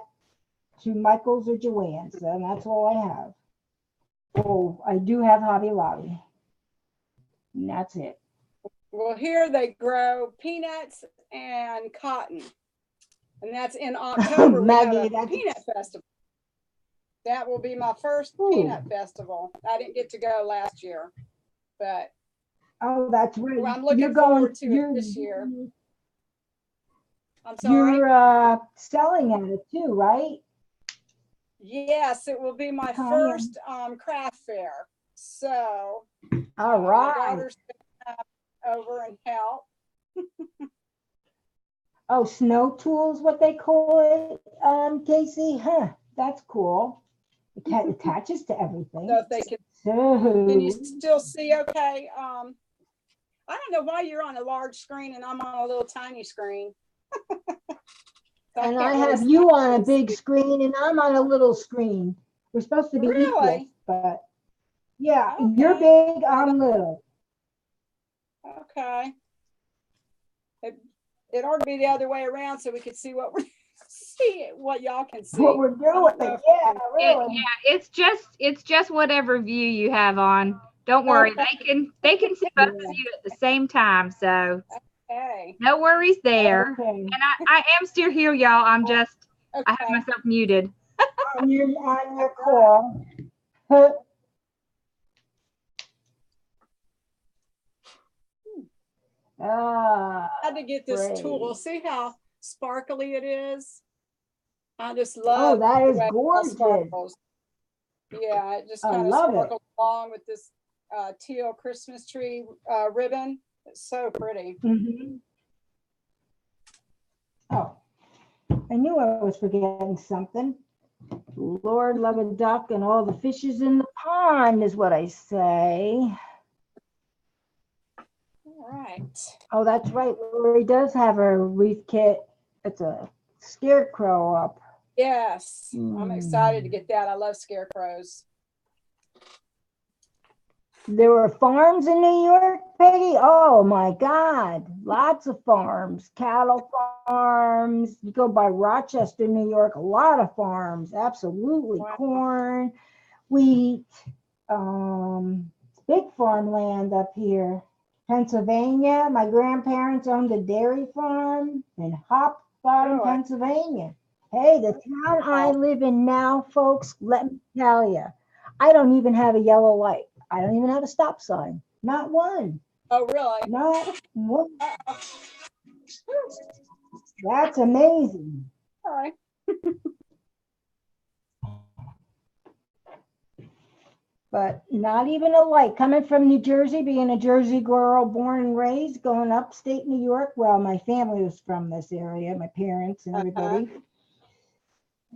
to Michael's or Joanne's, and that's all I have. Oh, I do have Hobby Lobby. And that's it. Well, here they grow peanuts and cotton. And that's in October. Maggie, we have a peanut festival. That will be my first peanut festival. I didn't get to go last year, but that's right. I'm looking forward to it this year. I'm sorry. You're selling at it too, right? Yes, it will be my first craft fair. So, all right. My daughter's over and help. Oh, snow tools, what they call it, Casey? Huh, that's cool. It attaches to everything. So if they can you still see okay? I don't know why you're on a large screen and I'm on a little tiny screen. So and I have you on a big screen and I'm on a little screen. We're supposed to be equal, but yeah, you're big, I'm little. Okay. It ought to be the other way around so we can see what we're what y'all can see. What we're doing. Yeah, really. It's just whatever view you have on. Don't worry. They can see both of you at the same time. So no worries there. Okay. And I am still here, y'all. I'm just I have myself muted. on your call. I had to get this tool. See how sparkly it is? I just love that is gorgeous. Yeah, it just kind of sparkles along with this teal Christmas tree ribbon. It's so pretty. Oh, I knew I was forgetting something. Lord love a duck and all the fishes in the pond is what I say. All right. Oh, that's right. Lori does have a wreath kit. It's a scarecrow up. Yes, I'm excited to get that. I love scarecrows. There were farms in New York, Peggy? Oh my God. Lots of farms, cattle farms. You go by Rochester, New York, a lot of farms. Absolutely. Wow. Corn, wheat, big farmland up here. Pennsylvania. My grandparents owned a dairy farm in Hop Bottom, Really? Pennsylvania. Hey, the town I live in now, folks, let me tell you, I don't even have a yellow light. I don't even have a stop sign. Not one. Oh, really? Not one. That's amazing. All right. But not even a light. Coming from New Jersey, being a Jersey girl, born and raised, going upstate New York. Well, my family was from this area, my parents and everybody.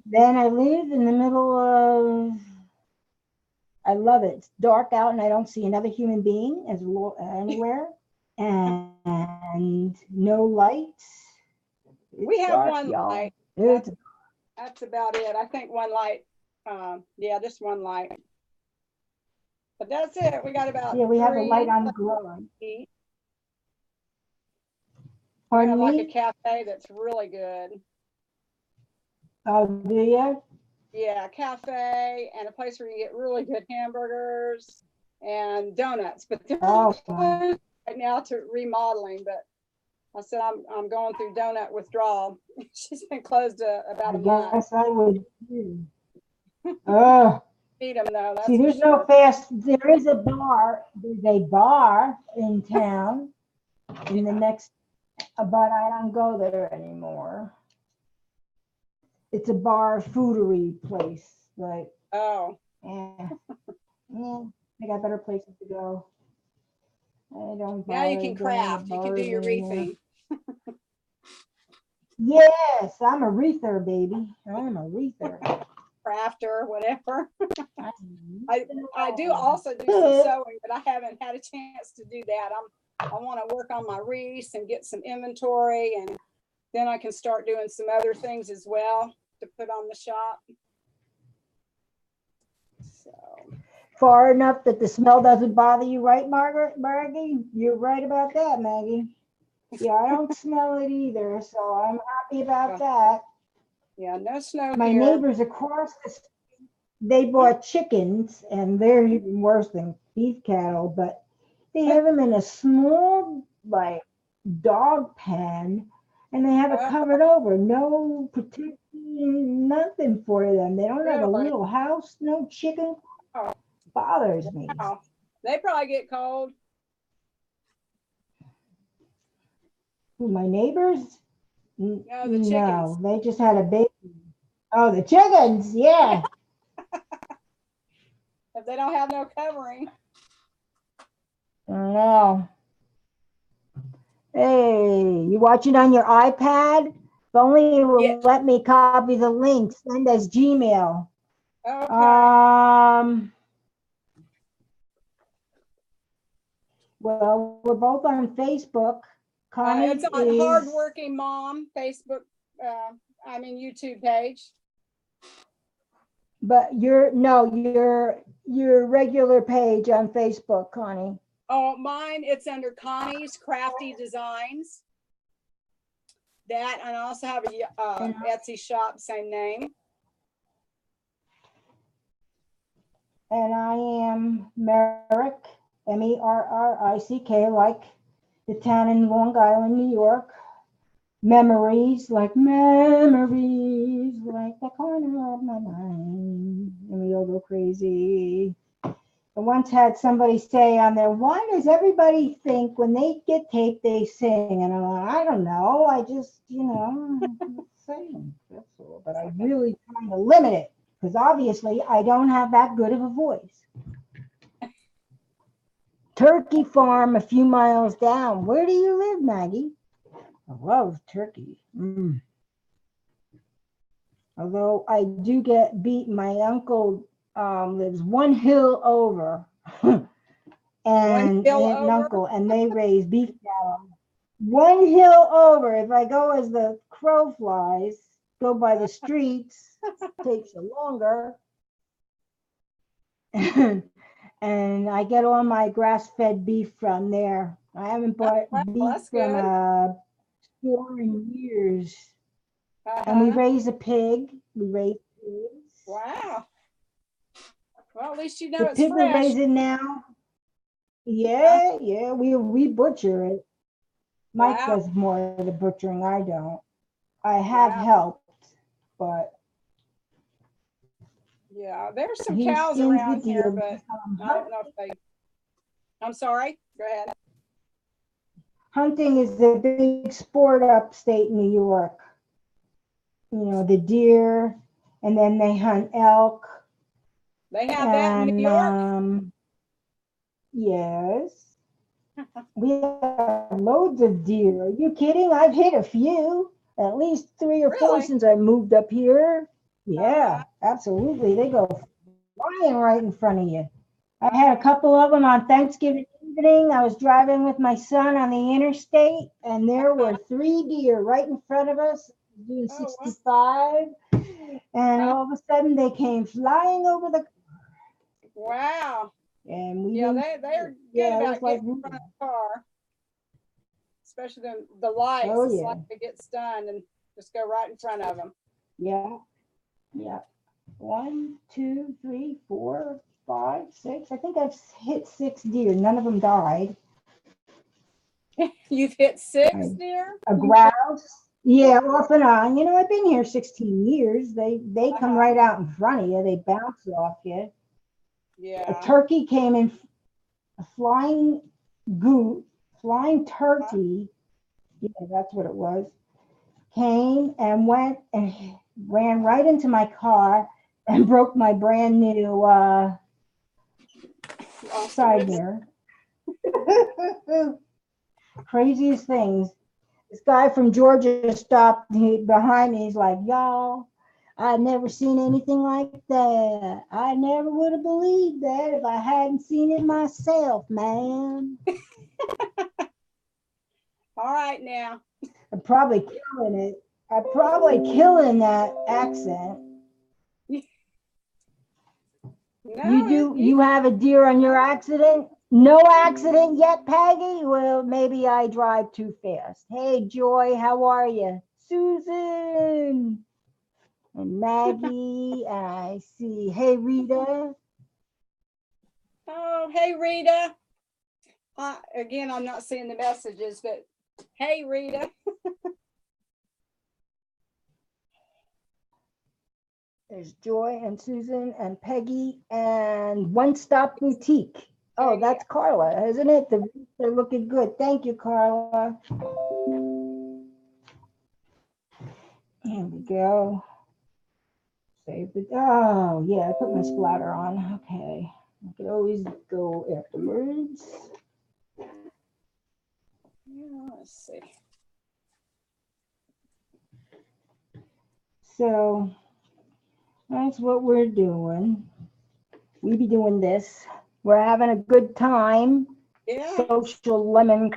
Then I lived in the middle of, I love it. It's dark out and I don't see another human being anywhere. And no lights. We have dark, one y'all. light. That's about it. I think one light. Yeah, just one light. But that's it. We got about we have a light on the garage. We Pardon have me? like a cafe that's really good. Oh, do you? Yeah, a cafe and a place where you get really good hamburgers and donuts. But they're closed right now to remodeling. But I said I'm going through donut withdrawal. She's been closed about a month. Yes, I would too. Oh. Feed them though. See, there's no fast. There is a bar. There's a bar in town. In the next, but I don't go there anymore. It's a bar foodery place, but yeah, I got better places to go. I don't. Now you can craft. You can do your wreathing. Yes, I'm a wreather, baby. I'm a wreather. Crafter, whatever. I do also do some sewing, but I haven't had a chance to do that. I want to work on my wreaths and get some inventory, and then I can start doing some other things as well to put on the shop. So far enough that the smell doesn't bother you, right, Maggie? You're right about that, Maggie. Yeah, I don't smell it either, so I'm happy about that. Yeah, no snow. My neighbors across the street, they bought chickens, and they're even worse than beef cattle, but they have them in a small, like, dog pen, and they have it covered over. No protection, nothing for them. They don't have a little house, no chicken. Bothers me. They probably get cold. My neighbors? No, the chickens. No, they just had a baby. Oh, the chickens, yeah. If they don't have no covering. No. Hey, you watching on your iPad? If only it will let me copy the link, send us Gmail. Okay. Well, we're both on Facebook. Connie it's on Hardworking Mom Facebook, YouTube page. But your regular page on Facebook, Connie. Oh, mine, it's under Connie's Crafty Designs. That, and I also have a Etsy shop, same name. And I am Merrick, MERRICK, like the town in Long Island, New York. Memories, like the corner of my mind. And we all go crazy. I once had somebody say on there, why does everybody think when they get taped they sing? And I'm like, I don't know. I just, sing. That's all. But I really trying to limit it because obviously I don't have that good of a voice. Turkey farm a few miles down. Where do you live, Maggie? I love turkey. Although I do get beat. My uncle lives one hill over. And uncle, and they raise beef cattle. One hill over. If I go as the crow flies, go by the streets, takes you longer. And I get all my grass-fed beef from there. I haven't bought beef from a store in years. And we raise a pig. We raise pigs. Wow. Well, at least you know the it's pig fresh. we're raising now. Yeah, yeah, we butcher it. Mike Wow. does more of the butchering. I don't. I have Wow. helped, but Yeah, there's some he cows skins the around here, deer. but I don't know if they. I'm sorry. Go ahead. Hunting is a big sport upstate New York. You know, the deer, and then they hunt elk. They have that in New And York. yes, we have loads of deer. Are you kidding? I've hit a few, at least 3 or 4 Really? since I moved up here. Uh-huh. Yeah, absolutely. They go flying right in front of you. I had a couple of them on Thanksgiving evening. I was driving with my son on the interstate, and there were 3 deer right in front of us, doing Oh, wow. 65. And all of a sudden, they came flying over the. Wow. And we Yeah, didn't. they're good Yeah, it was about like getting in front of the car, especially the lights. Oh, It's yeah. like they get stunned and just go right in front of them. Yeah, yeah. 1, 2, 3, 4, 5, 6. I think I've hit 6 deer. None of them died. You've hit 6 I- deer? A grouse. Yeah, off and on. You know, I've been here 16 years. They come right out in front of you. They bounce off you. Yeah. A turkey came in, a flying flying turkey. Yeah, that's what it was. Came and went and ran right into my car and broke my brand new side mirror. Craziest things. This guy from Georgia stopped behind me. He's like, y'all, I've never seen anything like that. I never would have believed that if I hadn't seen it myself, man. All right now. I'm probably killing it. I'm probably killing that accent. No, You have a deer on your accident? No accident yet, Peggy? Well, maybe I drive too fast. Hey, Joy, how are you? Susan and Maggie, and I see. Hey, Rita. Oh, hey, Rita. Again, I'm not seeing the messages, but hey, Rita. There's Joy and Susan and Peggy and One Stop Boutique. Oh, that's Carla, isn't it? They're looking good. Thank you, Carla. Here we go. Save it. Oh, yeah, I put my splatter on. Okay. I could always go afterwards. Yeah, let's see. So that's what we're doing. We be doing this. We're having a good time. Yeah. Social lemon.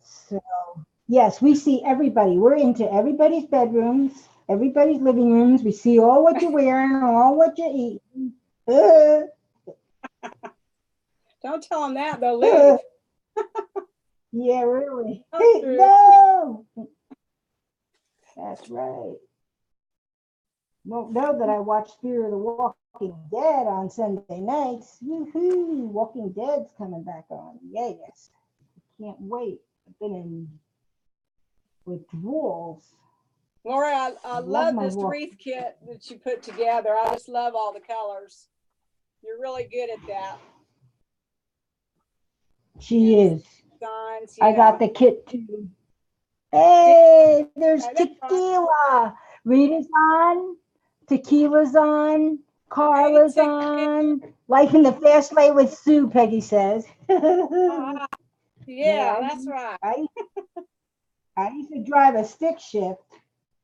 So yes, we see everybody. We're into everybody's bedrooms, everybody's living rooms. We see all what you're wearing, all what you're eating. Don't tell them that. They'll leave. Yeah, really. That's true. No. That's right. Won't know that I watched Fear of the Walking Dead on Sunday nights. Woohoo! Walking Dead's coming back on. Yes. Can't wait. I've been in withdrawals. Laura, I love this walk. wreath kit that you put together. I just love all the colors. You're really good at that. She is. Signs, I got the kit too. Hey, there's tequila. Rita's on. Tequila's on. Carla's on. Life in the fast lane with Sue, Peggy says. Yeah, that's right. I used to drive a stick shift.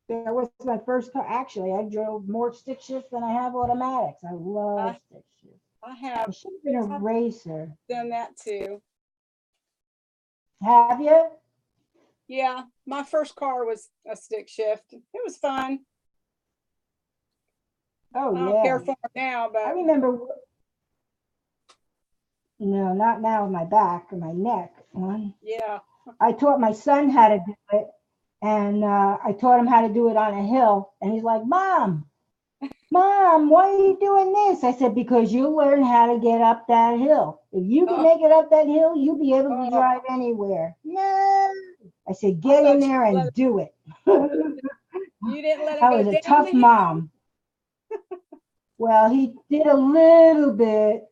That was my first car. Actually, I drove more stick shift than I have automatics. I love stick shift. I have. I should have been a racer. Done that too. Have you? Yeah, my first car was a stick shift. It was fun. Oh, I don't care for it now, but I remember. No, not now with my back or my neck. Yeah. I taught my son how to do it, and I taught him how to do it on a hill. And he's like, "Mom, Mom, why are you doing this? I said, because you'll learn how to get up that hill. If you can Oh. make it up that hill, you'll be able to Oh. drive anywhere. No. I said, get in there and do it. You didn't let him I go was a down tough the hill? mom. Well, he did a little bit,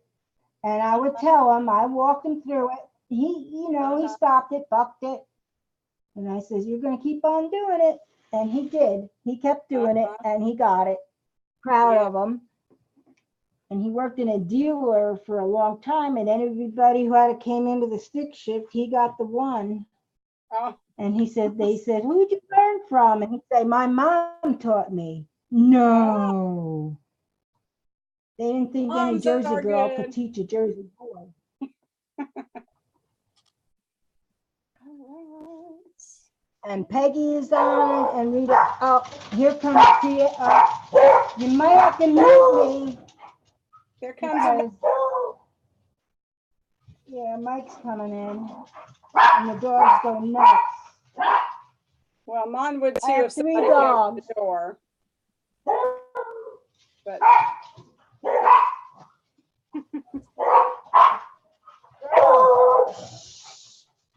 and I would tell him, I walked him through it. He stopped it, bucked it. And I says, you're going to keep on doing it. And he did. He kept doing it, and he got it. Proud of him. And he worked in a dealer for a long time, and everybody who came into the stick shift, he got the one. Oh. And they said, who'd you learn from? And he'd say, my mom taught me. No. They didn't think any Moms Jersey are girl good. could teach a Jersey boy. And Peggy is on, and Rita. Oh, here comes Tia. You might have to mute me. There comes yeah, Mike's coming in, and the dogs go nuts. Well, mine would too I have if 3 somebody dogs. opened the door. But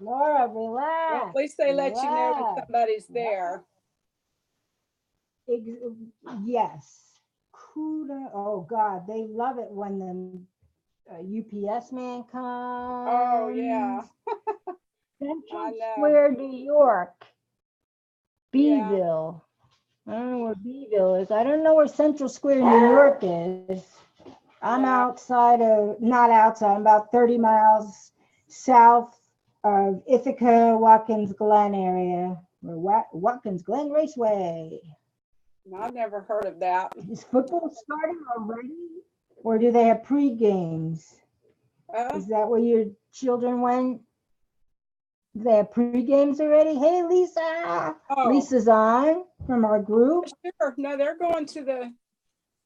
Laura, relax. well, at least they let you know when Relax. somebody's there. Yes. Cuda. Oh God, they love it when the UPS man comes. Oh yeah. Central Square, New York. Yeah. Beeville. I don't know where Beeville is. I don't know where Central Square, New York is. I'm not outside, I'm about 30 miles south of Ithaca, Watkins Glen area, or Watkins Glen Raceway. I've never heard of that. Is football starting already? Or do they have pre-games? Is that where your children went? Do they have pre-games already? Hey, Lisa. Oh. Lisa's on from our group. Sure. No, they're going to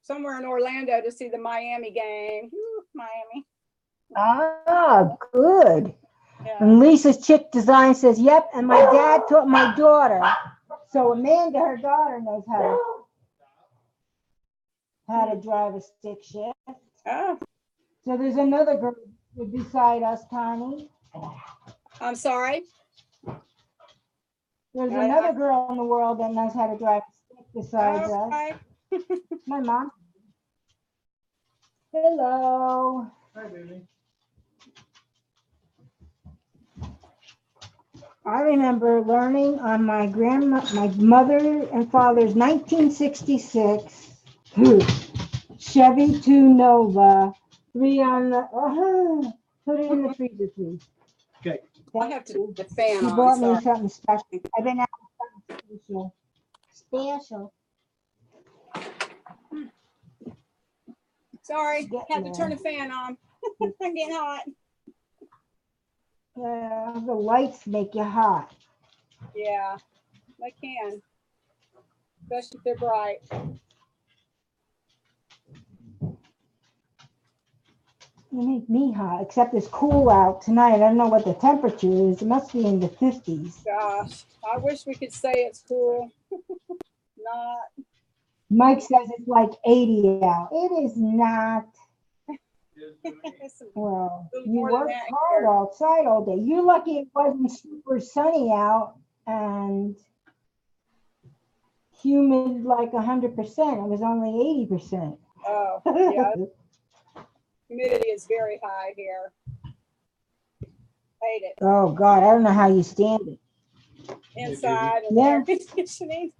somewhere in Orlando to see the Miami game. Woo, Miami. Ah, good. Yeah. And Lisa's chick design says, yep, and my dad taught my daughter. So Amanda, her daughter, knows how to drive a stick shift. Oh. So there's another girl beside us, Connie. I'm sorry. There's another girl in the world that knows how to drive a stick besides us. My mom. Hello. Hi, baby. I remember learning on my mother and father's 1966 Chevy 2 Nova, 3 on the, put it in the freezer, please. Okay. I have to put the fan She on. bought me Sorry. something special. I've been out something special. Sorry, had to turn the fan on. I'm getting hot. Yeah, the lights make you hot. Yeah, they can. Especially if they're bright. They make me hot, except it's cool out tonight. I don't know what the temperature is. It must be in the 50s. Gosh, I wish we could say it's cool. Not. Mike says it's like 80 out. It is not. Well, you worked hard outside all day. You're lucky it wasn't super sunny out and humid like 100%. It was only 80%. Oh, yeah. Humidity is very high here. Hate it. Oh God, I don't know how you stand it. Inside and air conditioning.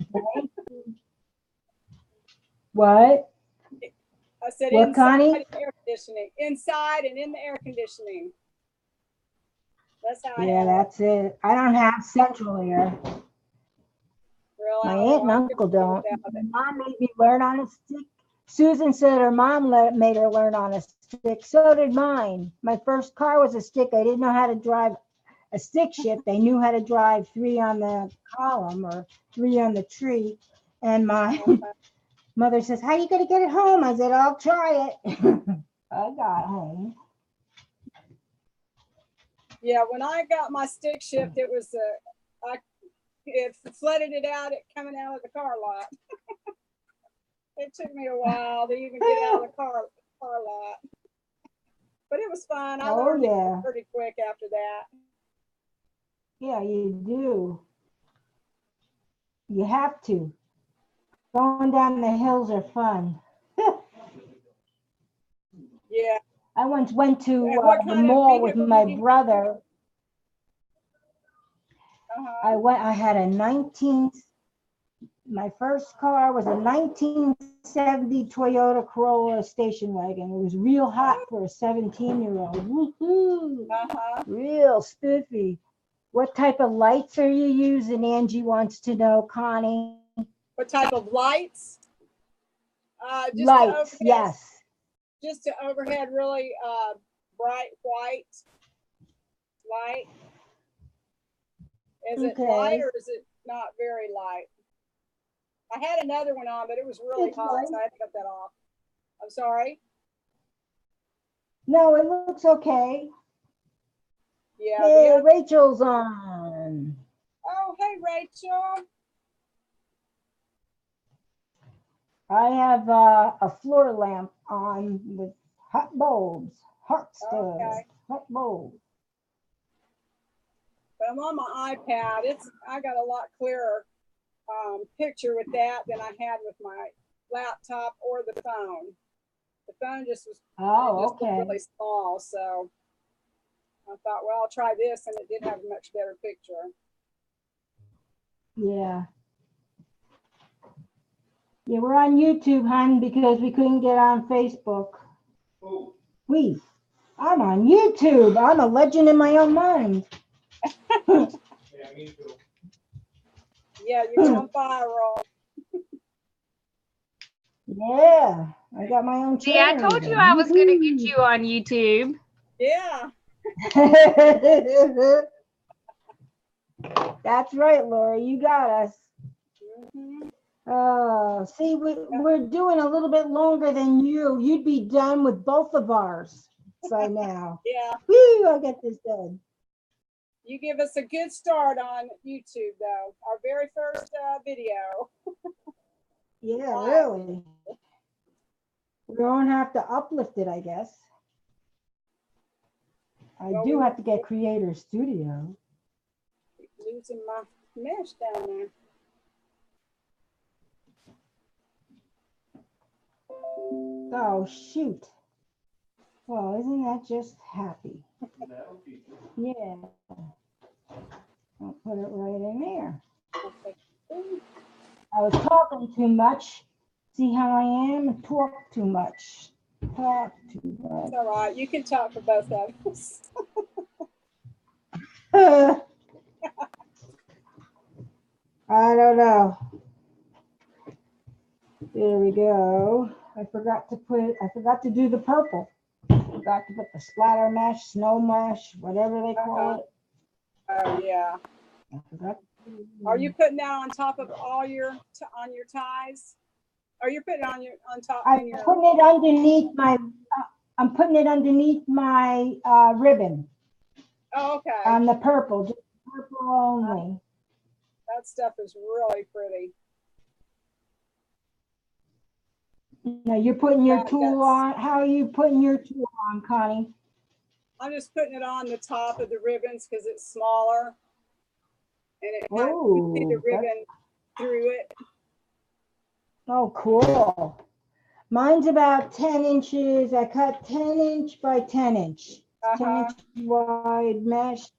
What? I said what, inside Connie? air conditioning. Inside and in the air conditioning. That's how I Yeah, have that's it. I don't have central air. Really? My aunt and uncle don't. Mom made me learn on a stick. Susan said her mom made her learn on a stick. So did mine. My first car was a stick. I didn't know how to drive a stick shift. They knew how to drive 3 on the column or 3 on the tree. And my mother says, how are you going to get it home? I said, I'll try it. I got home. Yeah, when I got my stick shift, it was it flooded it out coming out of the car lot. It took me a while to even get out of the car lot. But it was fun. I learned it pretty quick after that. Yeah, you do. You have to. Going down the hills are fun. Yeah. I once went to the mall with my brother. I had a my first car was a 1970 Toyota Corolla station wagon. It was real hot for a 17-year-old. Woohoo! Real spiffy. What type of lights are you using? Angie wants to know, Connie. What type of lights? Lights, yes. Just to overhead really bright white light. Is it light or is it not very light? I had another one on, but it was really hot, so I had to cut that off. I'm sorry. No, it looks okay. Yeah. Hey, Rachel's on. Oh, hey, Rachel. I have a floor lamp on with hot bulbs, hot studs, hot bulbs. But I'm on my iPad. I got a lot clearer picture with that than I had with my laptop or the phone. The phone just was really small, so I thought, well, I'll try this, and it did have a much better picture. Yeah. Yeah, we're on YouTube, hon, because we couldn't get on Facebook. Oh. I'm on YouTube. I'm a legend in my own mind. Yeah, me too. Yeah, you're going viral. Yeah, I got my own channel. Yeah, I told you I was going to get you on YouTube. Yeah. That's right, Lori. You got us. See, we're doing a little bit longer than you. You'd be done with both of ours by now. Yeah. Woo, I'll get this done. You give us a good start on YouTube, though. Our very first video. Yeah, really. We don't have to uplift it, I guess. I do have to get Creator Studio. Losing my mesh down there. Oh, shoot. Well, isn't that just happy? Yeah. I'll put it right in there. I was talking too much. See how I am? Talk too much. Talk too much. It's all right. You can talk for both of us. I don't know. There we go. I forgot to do the purple. Forgot to put the splatter mesh, snow mesh, whatever they call it. Oh yeah. I forgot. Are you putting that on top of all your ties? Are you putting it on top? I'm putting it underneath my. I'm putting it underneath my ribbon. Oh, okay. On the purple, just purple only. That stuff is really pretty. Now you're putting your tool on. How are you putting your tool on, Connie? I'm just putting it on the top of the ribbons because it's smaller, and it you see the ribbon through it. Oh, cool. Mine's about 10 inches. I cut 10 inch by 10 inch. 10 inch wide mesh.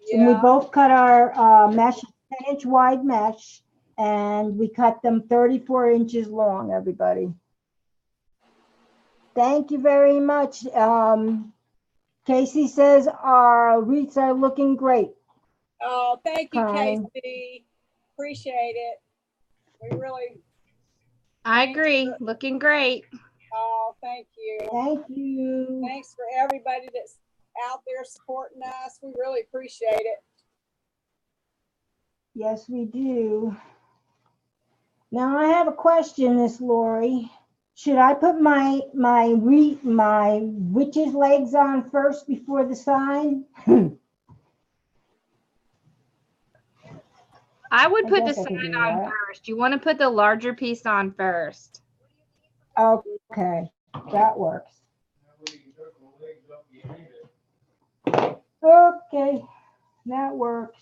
Yeah. And we both cut our mesh 10 inch wide mesh, and we cut them 34 inches long, everybody. Thank you very much. Casey says our wreaths are looking great. Oh, thank you, Casey. Appreciate it. We really. I agree. Looking great. Oh, thank you. Thank you. Thanks for everybody that's out there supporting us. We really appreciate it. Yes, we do. Now I have a question, Miss Lori. Should I put my witch's legs on first before the sign? I would put the guess I could sign do on that. first. You want to put the larger piece on first. Okay, that works. Okay, that works.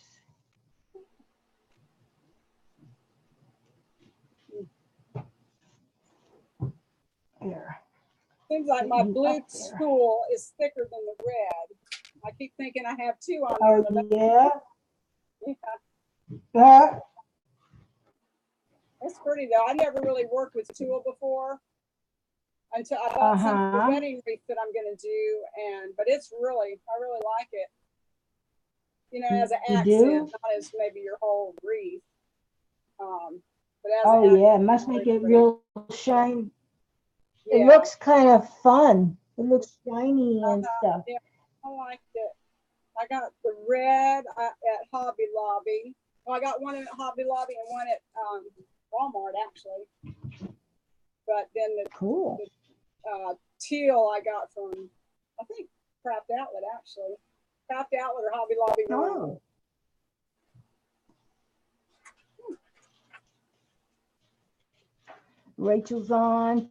Here. Seems like my blue tool is thicker than the red. I keep thinking I have two on there. Oh, yeah. It's pretty though. I never really worked with tulle before until I bought some for the wedding wreath that I'm gonna do, but it's really, I really like it. You know, as an accent, not as maybe your whole wreath. But as oh yeah, it must make it real shiny. Yeah. It looks kind of fun. It looks shiny and stuff. Yeah, I liked it. I got the red at Hobby Lobby. Well, I got one at Hobby Lobby and one at Walmart actually. But then the teal I got from, I think, Craft Outlet actually. Craft Outlet or Hobby Lobby. Oh. Rachel's on.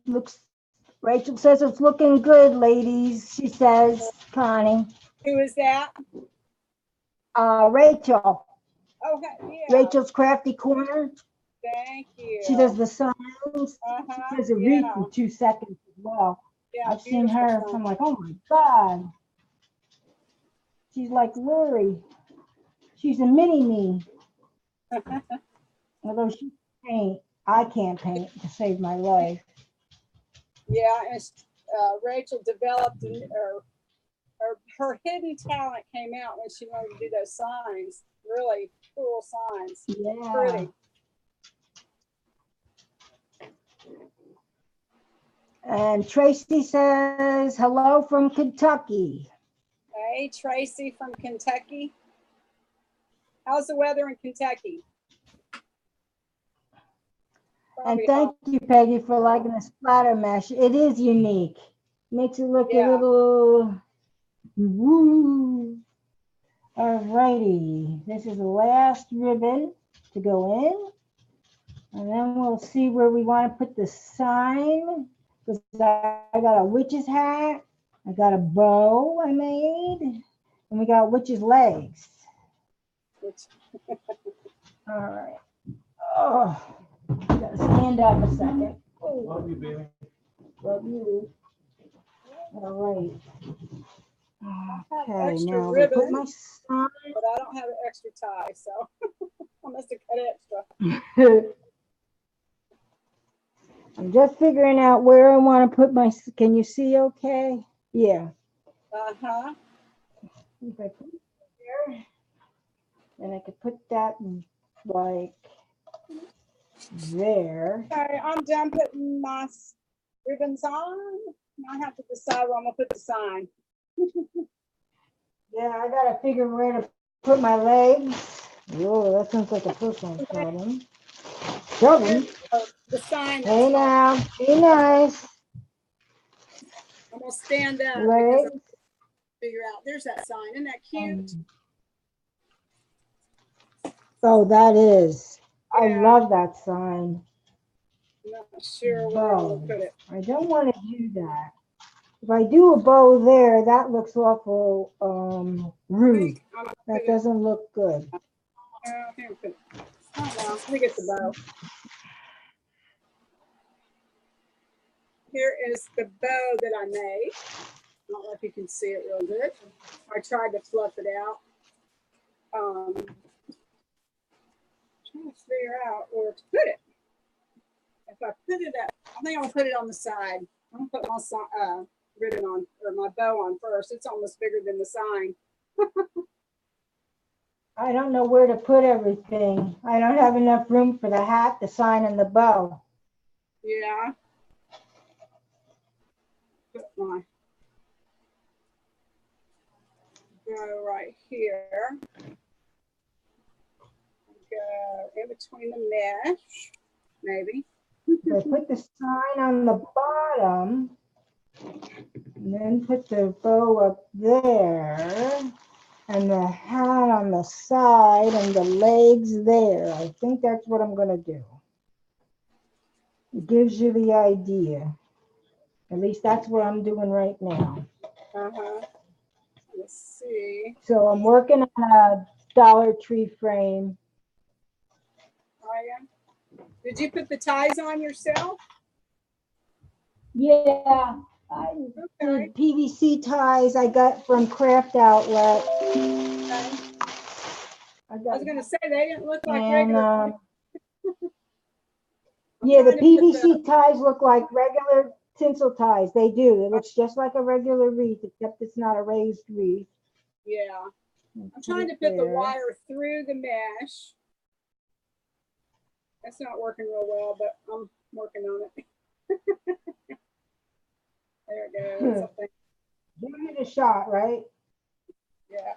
Rachel says it's looking good, ladies. She says, Connie. Who is that? Rachel. Oh, yeah. Rachel's Crafty Corner. Thank you. She does the signs. She does a wreath in 2 seconds as well. Yeah, I've seen her. I'm like, oh my God. She's like Lori. She's a mini me. Although she can paint, I can't paint to save my life. Yeah, and Rachel developed her hidden talent came out when she wanted to do those signs. Really cool signs. Yeah. Pretty. And Tracy says, hello from Kentucky. Hey, Tracy from Kentucky. How's the weather in Kentucky? And thank you, Peggy, for liking the splatter mesh. It is unique. Makes it look a little woo. All righty. This is the last ribbon to go in. And then we'll see where we want to put the sign. Because I got a witch's hat. I got a bow I made. And we got witch's legs. All right. Oh. Gotta stand up a second. Oh. Love you, baby. Love you. All right. Okay, now ribbon, put my sign. But I don't have an extra tie, so I must have cut extra. I'm just figuring out where I want to put my. Can you see? Okay. Yeah. Uh-huh. If I put it there, then I could put that like there. Okay, I'm done putting my ribbons on. Now I have to decide where I'm gonna put the sign. Yeah, I gotta figure where to put my legs. Oh, that sounds like a personal problem. The sign. Hey now, be nice. I'm gonna stand up. Legs. Figure out. There's that sign. Isn't that cute? Oh, that is. Yeah. I love that sign. I'm not sure where I'm gonna put it. I don't want to do that. If I do a bow there, that looks awful rude. That doesn't look good. Let me get the bow. Here is the bow that I made. I don't know if you can see it real good. I tried to fluff it out. Trying to figure out where to put it. If I put it at, I think I'm gonna put it on the side. I'm gonna put my ribbon on, or my bow on first. It's almost bigger than the sign. I don't know where to put everything. I don't have enough room for the hat, the sign, and the bow. Yeah. Put my go right here. Go in between the mesh, maybe. So put the sign on the bottom, and then put the bow up there. and the hat on the side and the legs there. I think that's what I'm going to do. It gives you the idea. At least that's what I'm doing right now. Uh-huh. Let's see. So I'm working on a Dollar Tree frame. Oh, yeah. Did you put the ties on yourself? Yeah, I did PVC ties I got from Craft Outlet. Okay. I was going to say, they didn't look like And, regular. yeah, the PVC ties look like regular tinsel ties. They do. It looks just like a regular wreath, except it's not a raised wreath. Yeah. I'm trying to put the wire through the mesh. That's not working real well, but I'm working on it. There it goes. I think. Give it a shot, right? Yeah.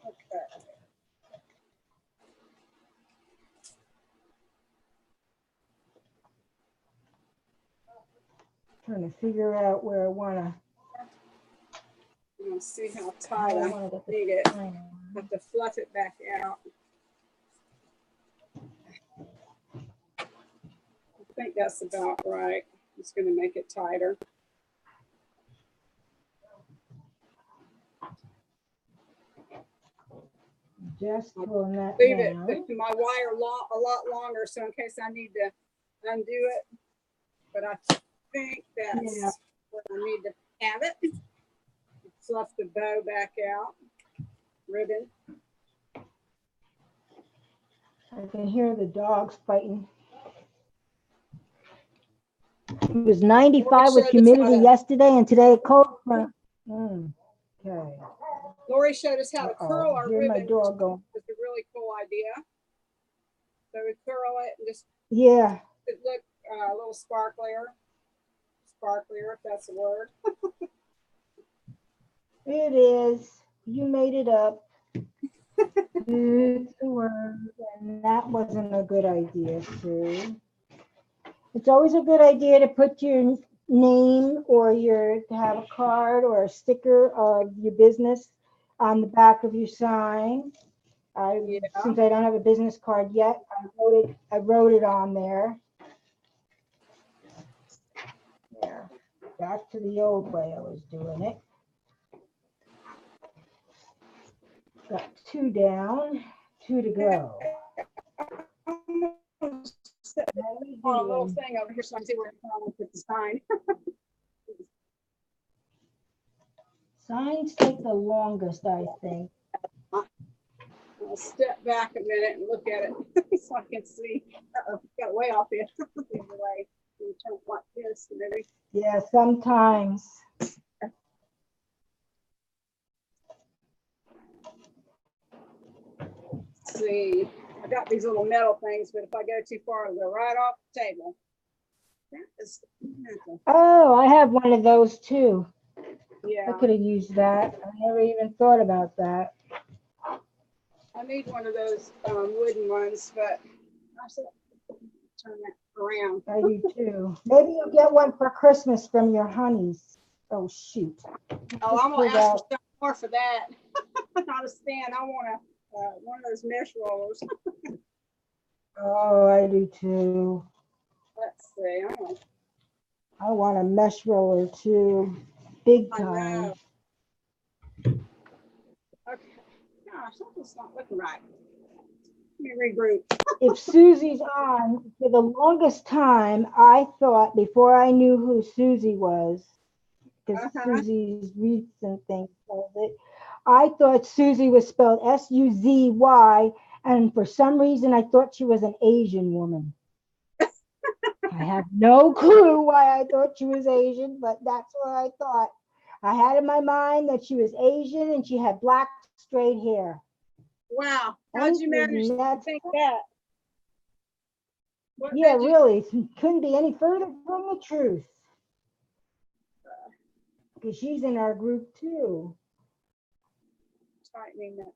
Okay. Trying to figure out where I want to. I'm going to see how tight I need it. I have to fluff it back out. I think that's about right. I'm just going to make it tighter. Just pulling that Leave down. my wire a lot longer, so in case I need to undo it. But I think that's where I need to have it. Fluff the bow back out. Ribbon. I can hear the dogs fighting. It was 95 with humidity yesterday, and today it cold front. Okay. Lori showed us how to curl our ribbon. My dog going. It's a really cool idea. So we curl it and just it look a little sparklier, if that's a word. It is. You made it up. It's a word, and that wasn't a good idea, Sue. It's always a good idea to put your name or to have a card or a sticker of your business on the back of your sign. Since I don't have a business card yet, I wrote it on there. Yeah, back to the old way I was doing it. Got 2 down, 2 to go. A little thing over here so I can see where I'm put the sign. Signs take the longest, I think. I'll step back a minute and look at it so I can see. Got way off the other way. Turn it like this, maybe. Yeah, sometimes. Let's see, I got these little metal things, but if I go too far, it'll go right off the table. That is Oh, I have one of those too. Yeah. I could have used that. I never even thought about that. I need one of those wooden ones, but I should turn that around. I do too. Maybe you'll get one for Christmas from your honeys. Oh, shoot. Oh, I'm going to ask for some more for that. Not a stand. I want one of those mesh rollers. Oh, I do too. Let's see. I want a mesh roller too. Big time. I know. Okay. Gosh, something's not looking right. Let me regroup. If Susie's on, for the longest time, I thought, before I knew who Susie was, because Susie's wreaths and things told it, I thought Susie was spelled S-U-Z-Y, and for some reason I thought she was an Asian woman. I have no clue why I thought she was Asian, but that's what I thought. I had in my mind that she was Asian and she had black straight hair. Wow. How'd you manage to think that? Yeah, really. Couldn't be any further from the truth. Because she's in our group too. Tightening that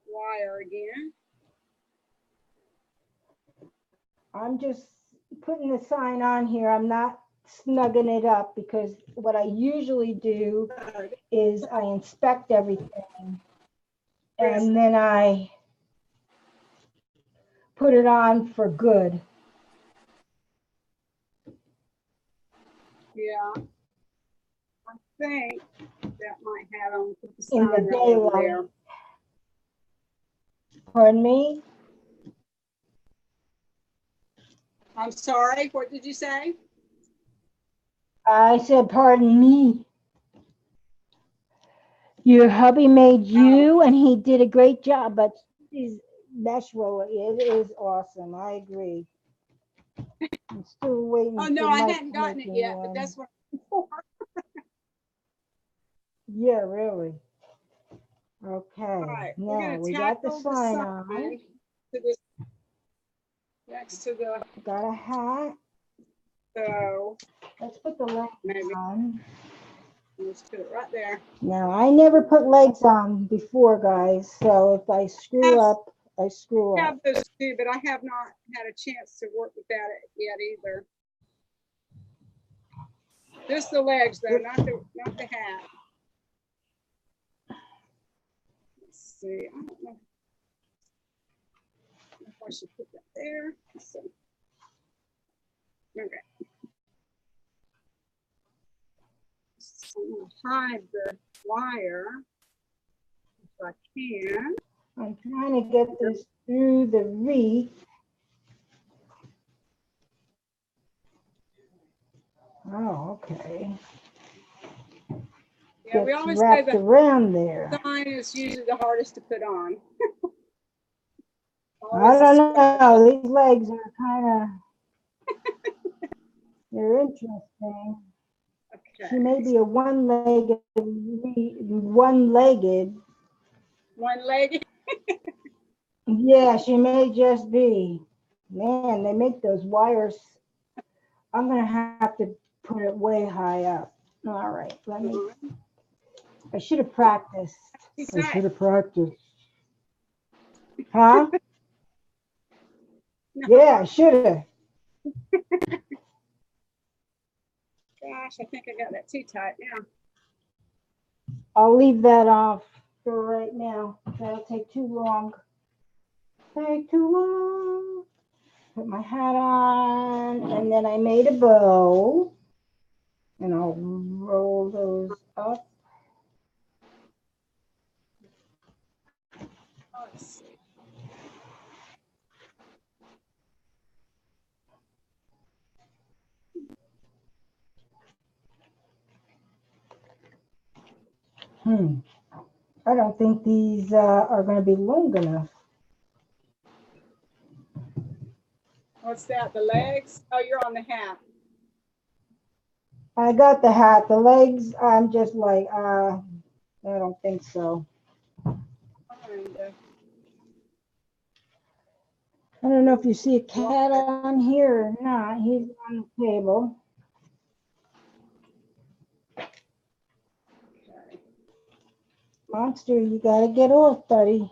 wire again. I'm just putting the sign on here. I'm not snugging it up because what I usually do is I inspect everything and then I put it on for good. Yeah. I think that might have them put the In the sign right over daylight. there. Pardon me? I'm sorry, what did you say? I said, pardon me. Your hubby made you and he did a great job, but these mesh roller, it is awesome. I agree. I'm still waiting. Oh for no, I Mike hadn't gotten it making yet, one. but that's what I'm for. Yeah, really. Okay. All right, we're Now gonna we got the tackle sign on. to this next to the Got a hat. so Let's put the legs maybe on. let's put it right there. Now I never put legs on before, guys. So if I screw up, I screw I up. have those too, but I have not had a chance to work with that yet either. Just the legs though, not the hat. Let's see. I don't know if I should put that there. Let's see. Okay. So I'm gonna hide the wire if I can. I'm trying to get this through the wreath. Oh, okay. Yeah, we Gets always say wrapped the around there. sign is usually the hardest to put on. I don't know. These legs are kind of, they're interesting. Okay. She may be a one-legged. One leg. Yeah, she may just be. Man, they make those wires. I'm going to have to put it way high up. All right, let me. I should have practiced. I should have practiced. Huh? No. Yeah, I should have. Gosh, I think I got that too tight now. I'll leave that off for right now. That'll take too long. Take too long. Put my hat on, and then I made a bow. And I'll roll those up. Let's see. I don't think these are going to be long enough. What's that? The legs? Oh, you're on the hat. I got the hat. The legs, I'm just like, I don't think so. I don't know if you see a cat on here or not. He's on the table. Okay. Monster, you got to get off, buddy.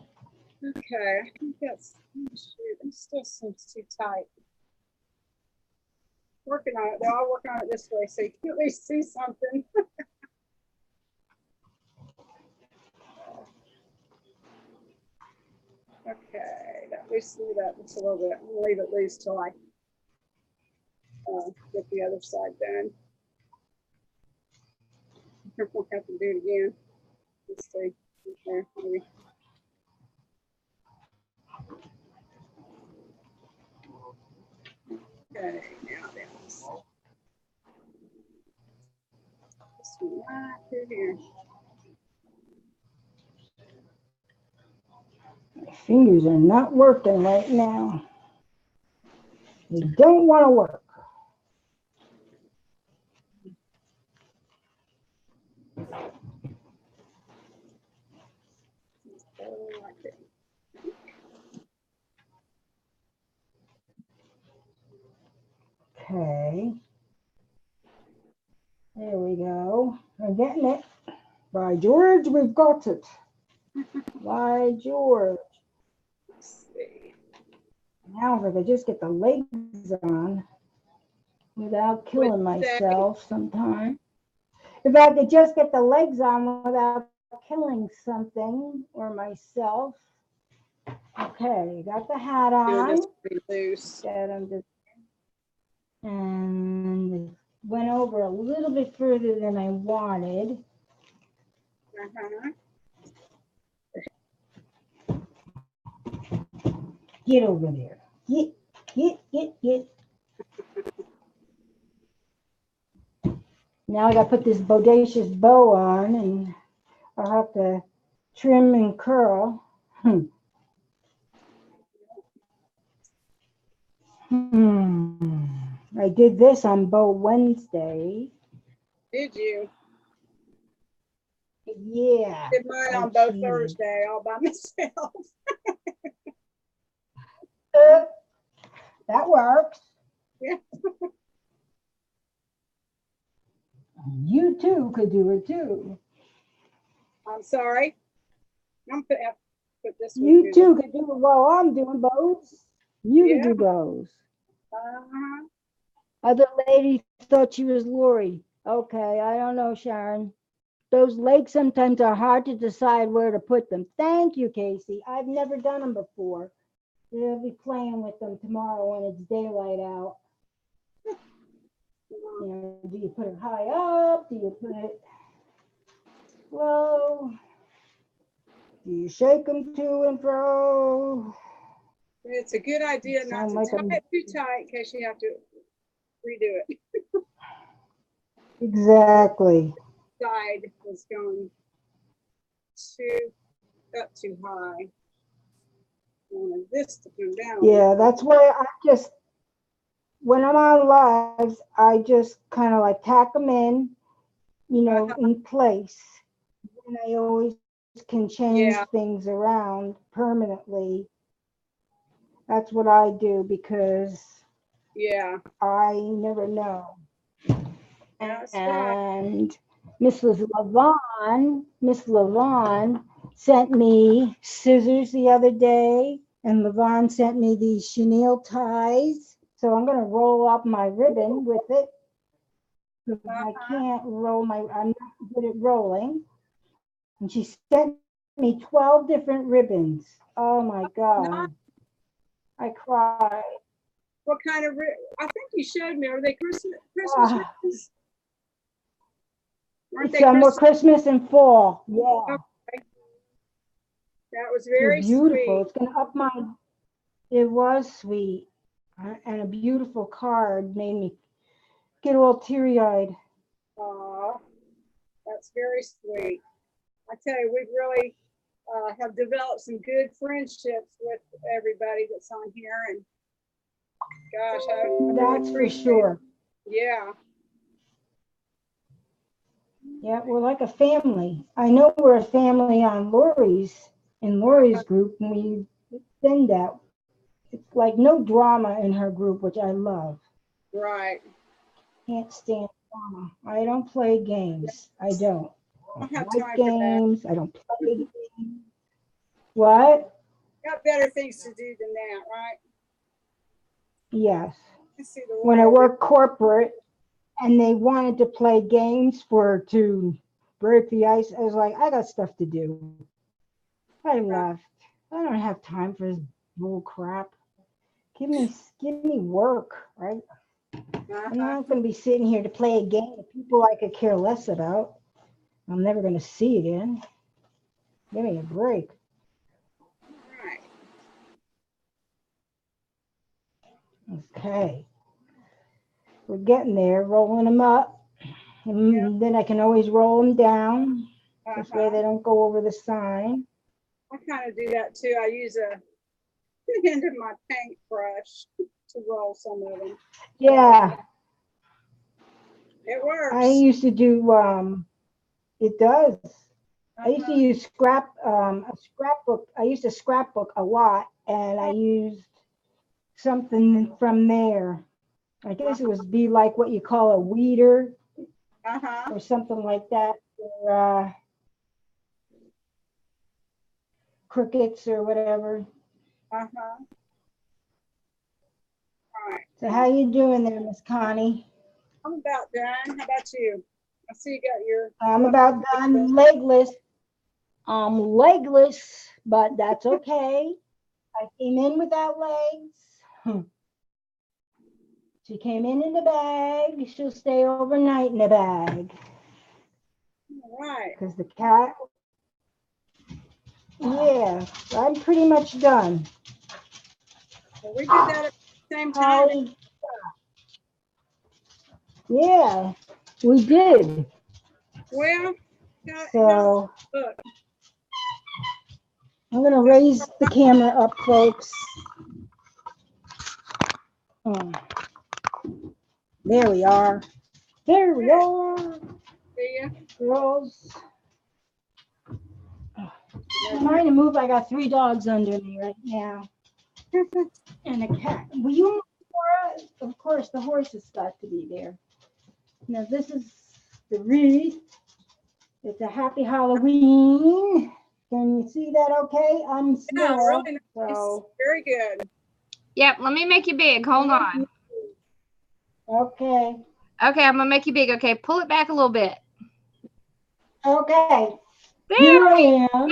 Okay. I think that's, it still seems too tight. Working on it though. I'll work on it this way so you can at least see something. Okay, that loosen it up just a little bit. I'll leave it loose till I get the other side done. We'll have to do it again. Let's see. Okay, maybe. Okay, now this. This one right through here. My fingers are not working right now. They don't want to work. Okay. There we go. I'm getting it. By George, we've got it. By George. Let's see. Now if I could just get the legs on. without killing Would say. myself sometime. If I could just get the legs on without killing something or myself. Okay, got the hat Doing on. this pretty loose. And it went over a little bit further than I wanted. Get over there. Get. Now I got to put this bodacious bow on, and I'll have to trim and curl. I did this on Bow Wednesday. Did you? Yeah. Did mine on Bow Thursday all by myself. That works. Yeah. You too could do it too. I'm sorry. I'm put this one. You too could do it while I'm doing bows. You could do bows. Other lady thought she was Lori. Okay, I don't know, Sharon. Those legs sometimes are hard to decide where to put them. Thank you, Casey. I've never done them before. They'll be playing with them tomorrow when it's daylight out. You know, do you put it high up? Do you put it low? Do you shake them to and fro? It's a good idea not to tie it too tight in case you have to redo it. Exactly. Side was going up too high. I wanted this to come down. Yeah, that's why I just, when I'm on lives, I just kind of like tack them in, you know, in place. And I always can change things around permanently. That's what I do because I never know. And Miss Lavon sent me scissors the other day, and Lavon sent me these chenille ties. So I'm going to roll up my ribbon with it. I can't roll I'm not good at rolling. And she sent me 12 different ribbons. Oh my God. I cried. What kind of I think you showed me. Are they Christmas ribbons? Some were Christmas and fall. Yeah. Okay. That was very beautiful. sweet. It's going to up my. It was sweet. And a beautiful card made me get all teary-eyed. Aw, that's very sweet. I tell you, we've really have developed some good friendships with everybody that's on here, and gosh, that's for sure. Yeah. Yeah, we're like a family. I know we're a family on Lori's group, and we send that. It's like no drama in her group, which I love. Right. Can't stand drama. I don't play games. I don't. I don't have like time games. For that. I don't play games. What? Got better things to do than that, right? Yes. When I worked corporate and they wanted to play games to break the ice, I was like, I got stuff to do. I left. I don't have time for this bull crap. Give me work, right? I'm not going to be sitting here to play a game with people I could care less about. I'm never going to see again. Give me a break. Right. Okay. We're getting there, rolling them up. And then I can always roll them down. This way they don't go over the sign. I kind of do that too. I use the end of my paintbrush to roll some of them. Yeah. It works. I used to do, it does. I used to use a scrapbook. I used to scrapbook a lot, and I used something from there. I guess it would be like what you call a weeder or something like that, or crickets or whatever. right. So how you doing there, Miss Connie? I'm about done. How about you? I see you got your. I'm about done legless. I'm legless, but that's okay. I came in without legs. She came in the bag. She'll stay overnight in the bag. All right. Because the cat, yeah, I'm pretty much done. Well, we did that at the same time. Yeah, we did. Well, So look. I'm going to raise the camera up, folks. There we are. There we are. See ya. Girls. I'm trying to move. I got 3 dogs under me right now. And a cat. Will you move for us? Of course, the horse has got to be there. Now, this is the wreath. It's a happy Halloween. Can you see that okay? I'm small. Yeah, really nice. So. Very good. Yep, let me make you big. Hold on. Okay. Okay, I'm gonna make you big. Okay, pull it back a little bit. Okay. There Here I we am. go.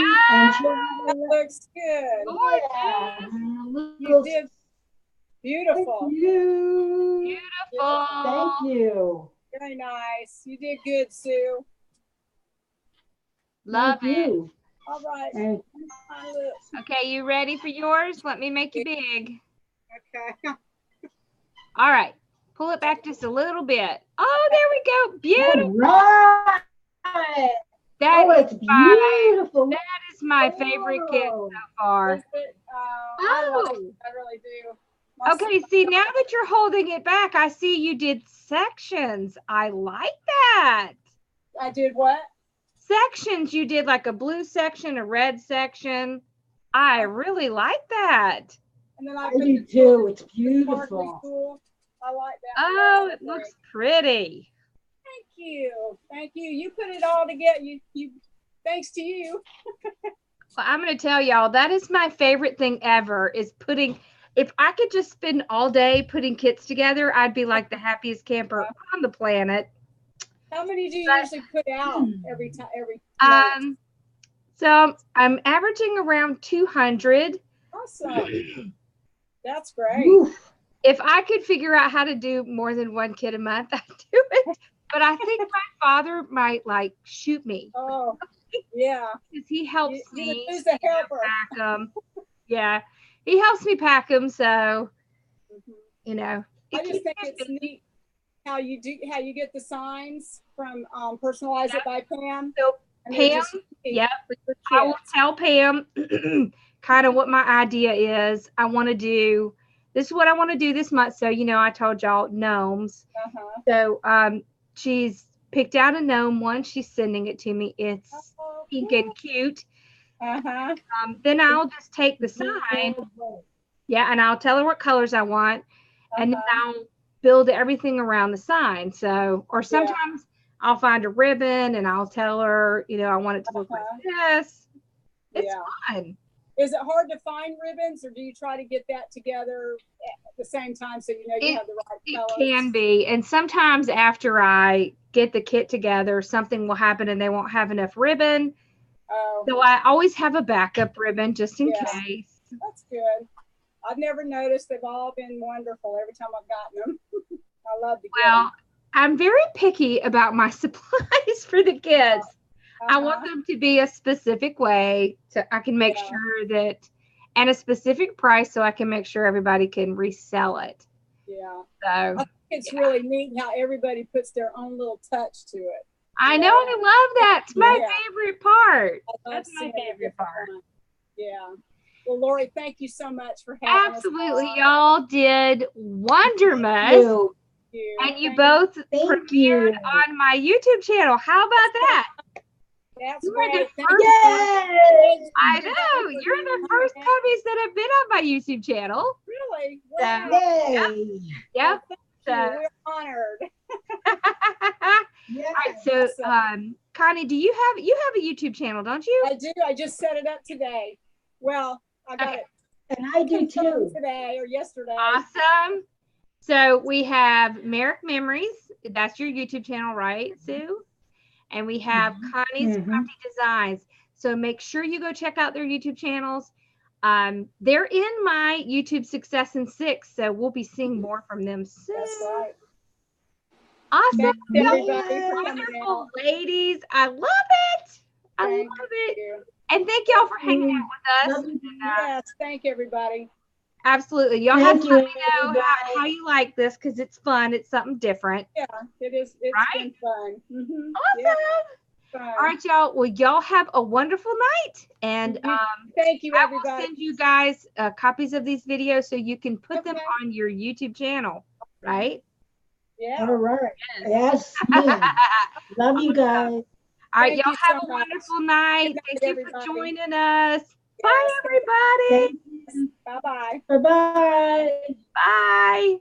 That looks good. Gorgeous. You did beautiful. Thank you. Beautiful. Thank you. Very nice. You did good, Sue. Love Thank it. you. All right. And Okay, you ready for yours? Let me make you big. Okay. All right. Pull it back just a little bit. Oh, there we go. Beautiful. right. That It's is my, beautiful. that is my favorite kit so far. Is it? I Oh. like it. I really do. Okay, see, now that you're holding it back, I see you did sections. I like that. I did what? Sections. You did like a blue section, a red section. I really like that. And then I put do the too. It's sparkly beautiful. tool. I like that. Oh, That's it looks great. pretty. Thank you. Thank you. You put it all together. You thanks to you. Well, I'm going to tell y'all, that is my favorite thing ever is putting, if I could just spend all day putting kits together, I'd be like the happiest camper on the planet. How many do you usually put out every time? Every month? So I'm averaging around 200. Awesome. That's great. Oof. If I could figure out how to do more than 1 kit a month, I'd do it. But I think my father might like shoot me. Oh, yeah. Because he helps You me would lose a helper. pack them. Yeah, he helps me pack them. So, you know. I just think it's neat how you get the signs from Personalize It by Pam. So Pam, yep. I will tell Pam kind of what my idea is. I want to do, this is what I want to do this month. So, you know, I told y'all gnomes. So she's picked out a gnome one. She's sending it to me. It's pink and cute. Then I'll just take the sign. Yeah, and I'll tell her what colors I want. And then I'll build everything around the sign. So, or sometimes I'll find a ribbon and I'll tell her, you know, I want it to look like this. It's fun. Is it hard to find ribbons, or do you try to get that together at the same time so you know you have the right colors? It can be. And sometimes after I get the kit together, something will happen and they won't have enough ribbon. Oh. So I always have a backup ribbon just in case. That's good. I've never noticed. They've all been wonderful every time I've gotten them. I love the Well, I'm very picky about my supplies for the kids. I want them to be a specific way so I can make sure that, and a specific price so I can make sure everybody can resell it. Yeah. So I think it's really neat how everybody puts their own little touch to it. I know, and I love that. It's my favorite part. That's my favorite part. Yeah. Well, Lori, thank you so much for having us. Absolutely. Y'all did wondermous. And you both premiered on my YouTube channel. How about that? That's you great. I know. You're the first Cubbies that have been on my YouTube channel. Really? Wow. Wow. Yep. So, we're honored. All right, so Connie, do you have a YouTube channel, don't you? I do. I just set it up today. Well, I got it. And I do too. Today or yesterday. Awesome. So we have Merrick Memories. That's your YouTube channel, right, Sue? And we have Connie's Crafty Designs. So make sure you go check out their YouTube channels. They're in my YouTube Success in 6, so we'll be seeing more from them soon. That's right. Awesome. Thanks, everybody, for coming Wonderful out. ladies. I love it. I Thank love it. you. And thank y'all for hanging out with us. Love you. Yes, thank everybody. Absolutely. Y'all have Thank to you, let me know everybody. how you like this because it's fun. It's something different. Yeah, it is. It's Right? been fun. Awesome. Yeah, fun. All right, y'all. Well, y'all have a wonderful night. And Thank you, I will everybody. send you guys copies of these videos so you can put them Okay. on your YouTube channel, right? Yeah. All right. Yes, ma'am. Love you guys. All right, Thank y'all you have so a much. wonderful night. Good night, Thank you for everybody. joining us. Bye, Yes, everybody. Thank you. Bye-bye. Bye-bye. Bye.